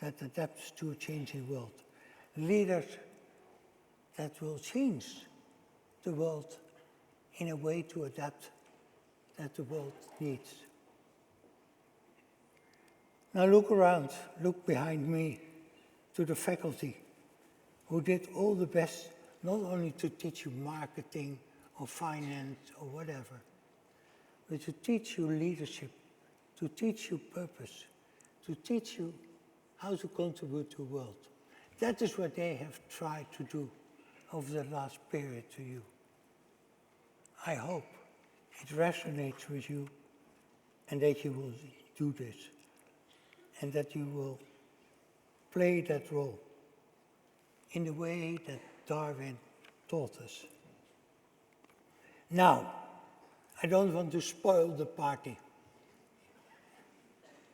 that adapts to a changing world, leaders that will change the world in a way to adapt that the world needs. Now look around, look behind me to the faculty who did all the best, not only to teach you marketing or finance or whatever, but to teach you leadership, to teach you purpose, to teach you how to contribute to the world. That is what they have tried to do over the last period to you. I hope it resonates with you and that you will do this and that you will play that role in the way that Darwin taught us. Now, I don't want to spoil the party.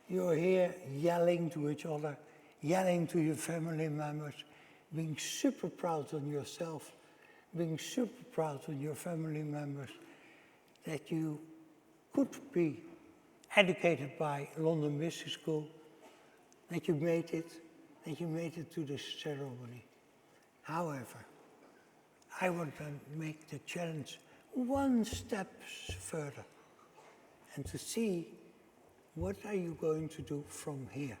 You're here yelling to each other, yelling to your family members, being super proud on yourself, being super proud on your family members, that you could be educated by London Business School, that you made it to this ceremony. However, I want to make the challenge one step further and to see what are you going to do from here.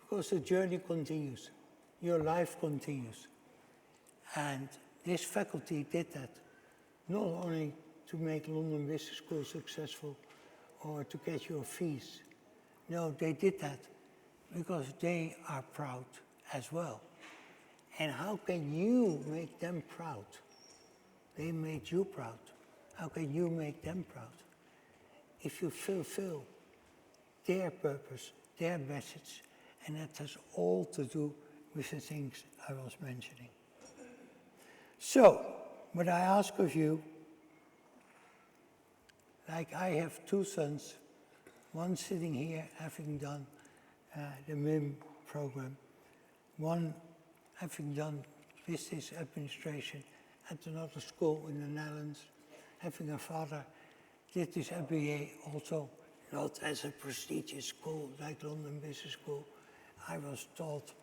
Because the journey continues, your life continues. And this faculty did that, not only to make London Business School successful or to get your fees. No, they did that because they are proud as well. And how can you make them proud? They made you proud. How can you make them proud? If you fulfill their purpose, their message, and that has all to do with the things I was mentioning. So, what I ask of you, like I have two sons, one sitting here having done the MIM program, one having done business administration at another school in the Netherlands, having a father did this MBA also, not as a prestigious school like London Business School. I was taught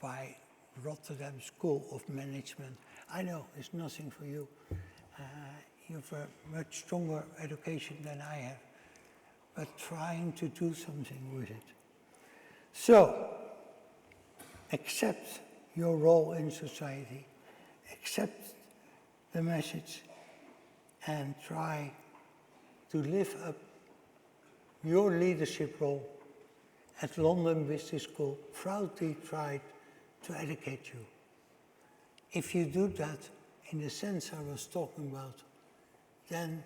by Rotterdam School of Management. I know it's nothing for you. You have a much stronger education than I have, but trying to do something with it. So, accept your role in society, accept the message, and try to live up your leadership role at London Business School. Proudly tried to educate you. If you do that in the sense I was talking about, then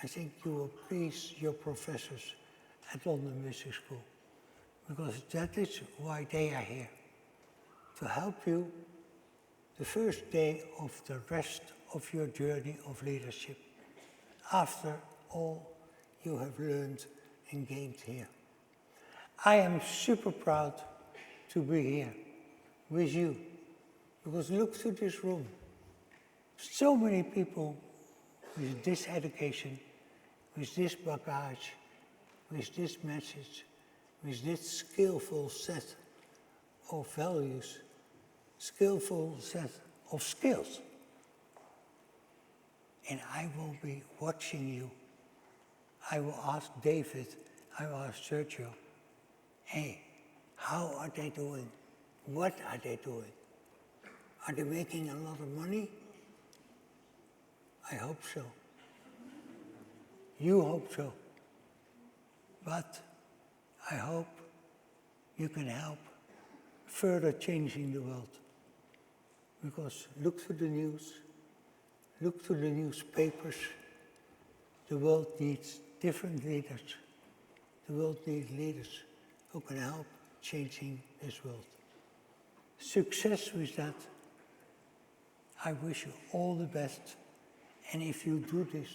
I think you will please your professors at London Business School, because that is why they are here, to help you the first day of the rest of your journey of leadership, after all you have learned and gained here. I am super proud to be here with you, because look through this room. So many people with this education, with this bagage, with this message, with this skillful set of values, skillful set of skills. And I will be watching you. I will ask David, I will ask Sergio, hey, how are they doing? What are they doing? Are they making a lot of money? I hope so. You hope so. But I hope you can help further changing the world. Because look through the news, look through the newspapers. The world needs different leaders. The world needs leaders who can help changing this world. Success with that. I wish you all the best. And if you do this,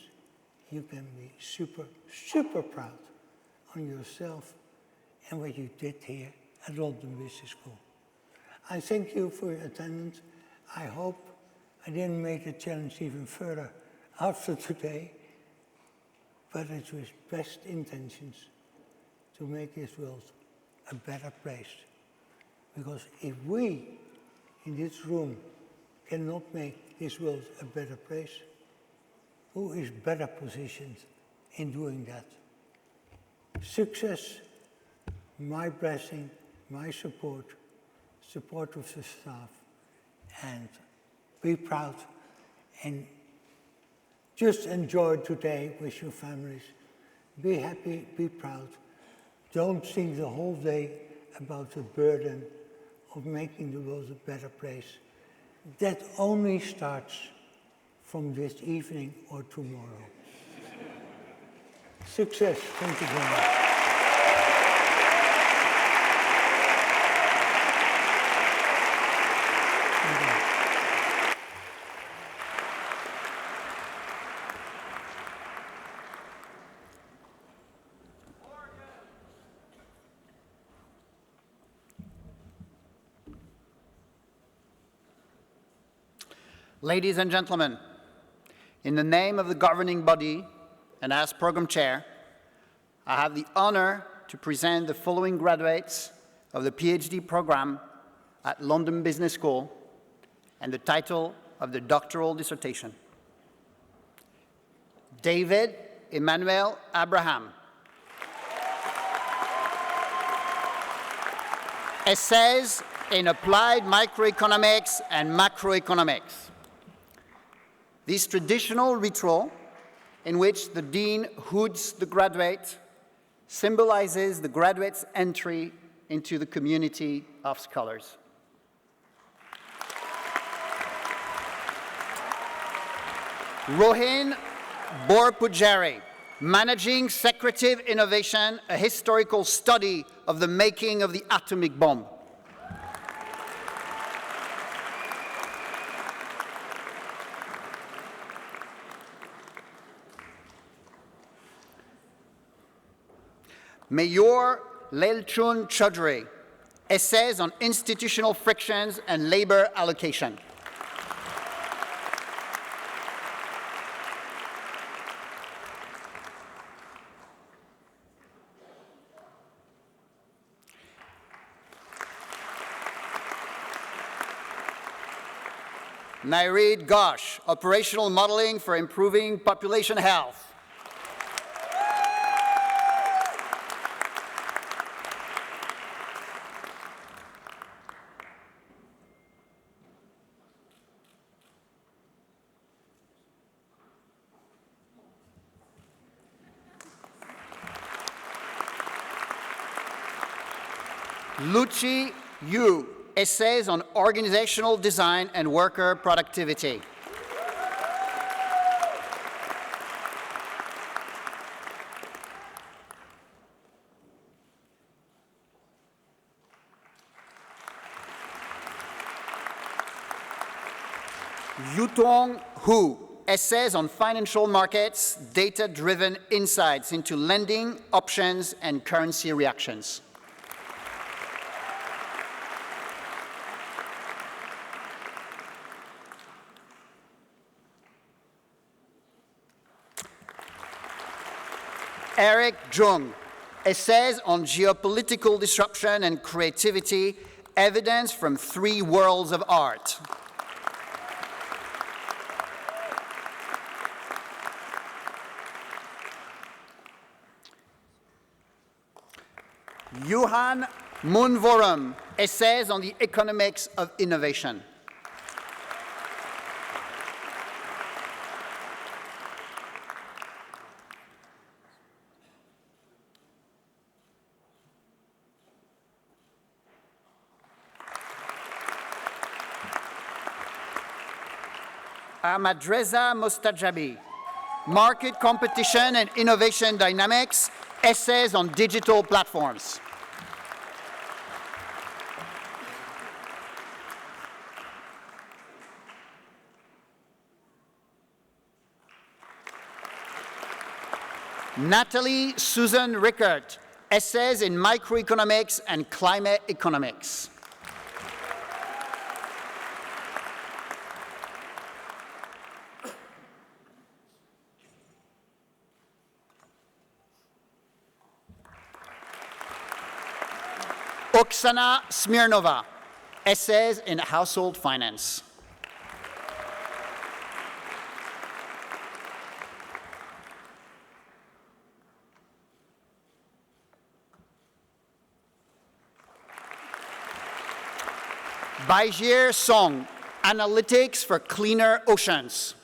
you can be super, super proud on yourself and what you did here at London Business School. I thank you for your attendance. I hope I didn't make the challenge even further after today, but it's with best intentions to make this world a better place. Because if we in this room cannot make this world a better place, who is better positioned in doing that? Success, my blessing, my support, support of the staff, and be proud and just enjoy today with your families. Be happy, be proud. Don't think the whole day about the burden of making the world a better place. That only starts from this evening or tomorrow. Success. Thank you very much. Ladies and gentlemen, in the name of the governing body and as program chair, I have the honor to present the following graduates of the PhD program at London Business School and the title of the doctoral dissertation. David Emmanuel Abraham. Essays in Applied Microeconomics and Macroeconomics. This traditional ritual in which the dean hoods the graduate symbolizes the graduate's entry into the community of scholars. Rohin Borpujari, Managing Secretive Innovation, a historical study of the making of the atomic bomb. Mayor Lelchun Chaudhry, Essays on Institutional Frictions and Labor Allocation. Naireed Ghosh, Operational Modeling for Improving Population Health. Luchi Yu, Essays on Organizational Design and Worker Productivity. Yutong Hu, Essays on Financial Markets, Data-Driven Insights into Lending, Options, and Currency Reactions. Eric Jung, Essays on Geopolitical Disruption and Creativity, Evidence from Three Worlds of Art. Johan Munvorum, Essays on the Economics of Innovation. Ahmadreza Mostajabi, Market Competition and Innovation Dynamics, Essays on Digital Platforms. Natalie Susan Rickert, Essays in Microeconomics and Climate Economics. Oksana Smirnova, Essays in Household Finance. Baijir Song, Analytics for Cleaner Oceans.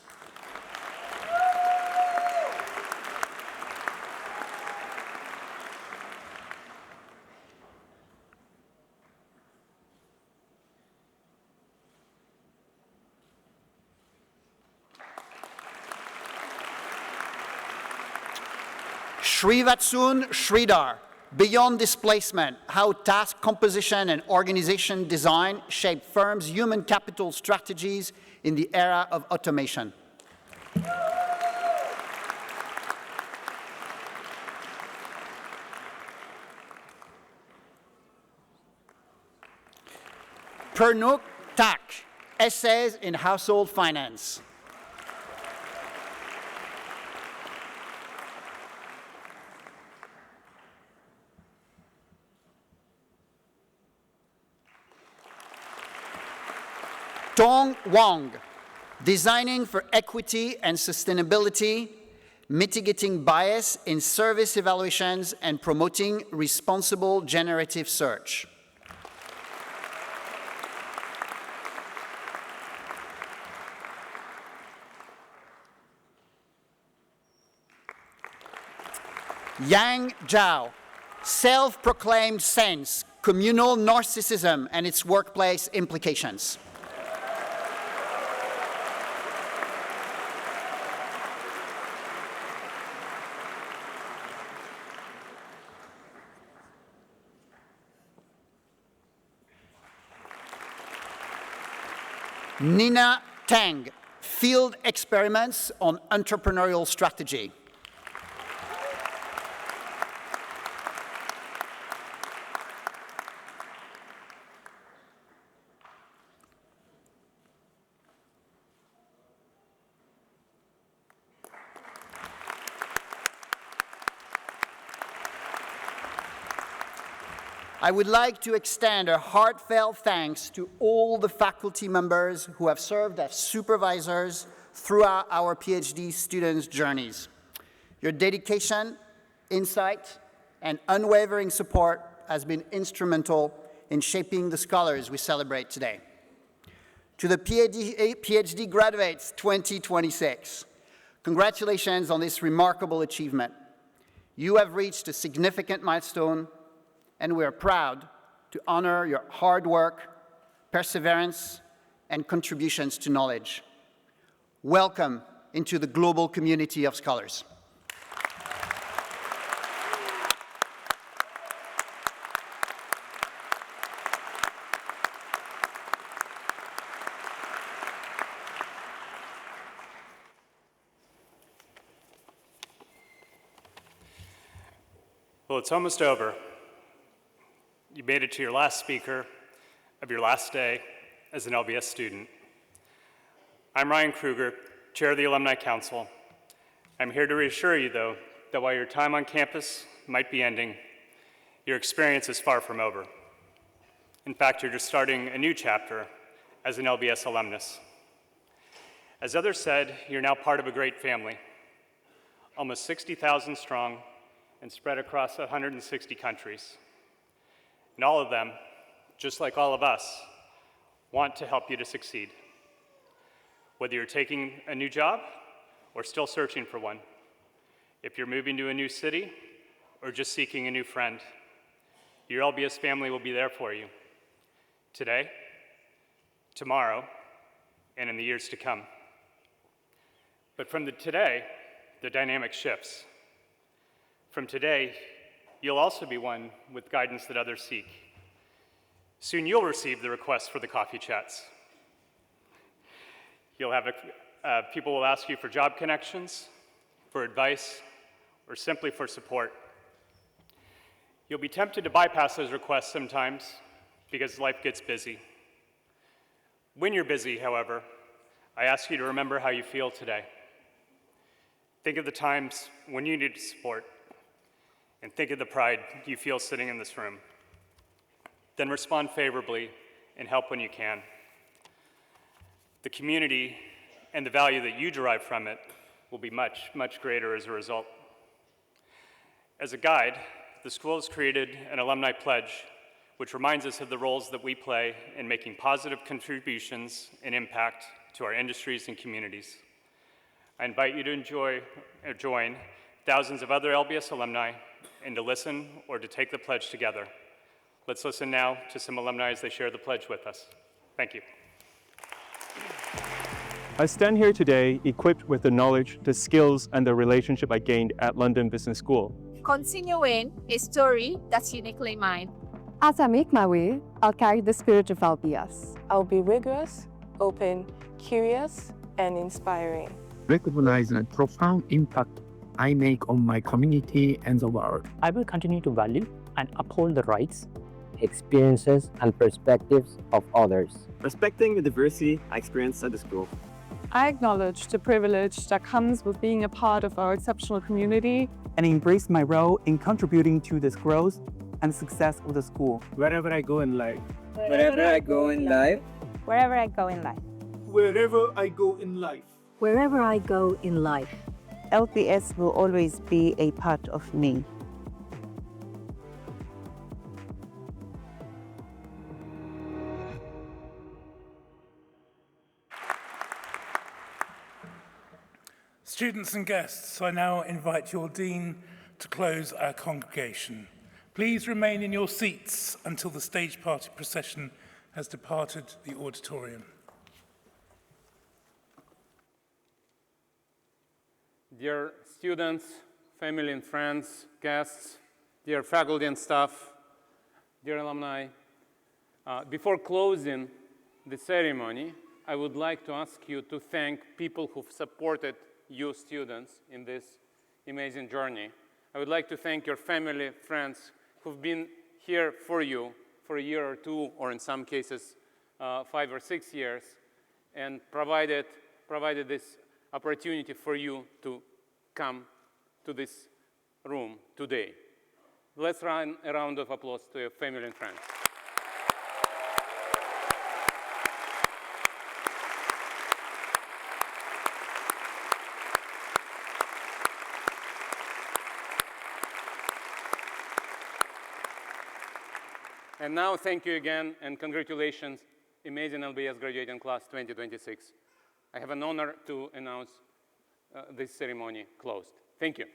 Srivatsun Sridhar, Beyond Displacement, How Task Composition and Organization Design Shape Firms' Human Capital Strategies in the Era of Automation. Pernuk Tak, Essays in Household Finance. Tong Wang, Designing for Equity and Sustainability, Mitigating Bias in Service Evaluations and Promoting Responsible Generative Search. Yang Zhao, Self-Proclaimed Saints, Communal Narcissism and its Workplace Implications. Nina Tang, Field Experiments on Entrepreneurial Strategy. I would like to extend a heartfelt thanks to all the faculty members who have served as supervisors throughout our PhD students' journeys. Your dedication, insight, and unwavering support has been instrumental in shaping the scholars we celebrate today. To the PhD graduates 2026, congratulations on this remarkable achievement. You have reached a significant milestone, and we are proud to honor your hard work, perseverance, and contributions to knowledge. Welcome into the global community of scholars. Well, it's almost over. You made it to your last speaker of your last day as an LBS student. I'm Ryan Kruger, Chair of the Alumni Council. I'm here to reassure you, though, that while your time on campus might be ending, your experience is far from over. In fact, you're just starting a new chapter as an LBS alumnus. As others said, you're now part of a great family, almost 60,000 strong and spread across 160 countries. And all of them, just like all of us, want to help you to succeed. Whether you're taking a new job or still searching for one, if you're moving to a new city or just seeking a new friend, your LBS family will be there for you today, tomorrow, and in the years to come. But from today, the dynamic shifts. From today, you'll also be one with guidance that others seek. Soon you'll receive the requests for the coffee chats. You'll have people will ask you for job connections, for advice, or simply for support. You'll be tempted to bypass those requests sometimes because life gets busy. When you're busy, however, I ask you to remember how you feel today. Think of the times when you needed support, and think of the pride you feel sitting in this room. Then respond favorably and help when you can. The community and the value that you derive from it will be much, much greater as a result. As a guide, the school has created an alumni pledge, which reminds us of the roles that we play in making positive contributions and impact to our industries and communities. I invite you to join thousands of other LBS alumni and to listen or to take the pledge together. Let's listen now to some alumni as they share the pledge with us. Thank you. I stand here today equipped with the knowledge, the skills, and the relationship I gained at London Business School. Continuing a story that's uniquely mine. As I make my way, I'll carry the spirit of LBS. I'll be rigorous, open, curious, and inspiring. Recognize the profound impact I make on my community and the world. I will continue to value and uphold the rights, experiences, and perspectives of others. Respecting the diversity I experienced at the school. I acknowledge the privilege that comes with being a part of our exceptional community and embrace my role in contributing to this growth and success of the school. Wherever I go in life. Wherever I go in life. Wherever I go in life. Wherever I go in life. Wherever I go in life. LBS will always be a part of me. Students and guests, I now invite your Dean to close our congregation. Please remain in your seats until the stage party procession has departed the auditorium. Dear students, family and friends, guests, dear faculty and staff, dear alumni, before closing the ceremony, I would like to ask you to thank people who've supported you students in this amazing journey. I would like to thank your family, friends who've been here for you for a year or two, or in some cases 5 or 6 years, and provided this opportunity for you to come to this room today. Let's run a round of applause to your family and friends. And now, thank you again, and congratulations, amazing LBS graduating class 2026. I have an honor to announce this ceremony closed. Thank you.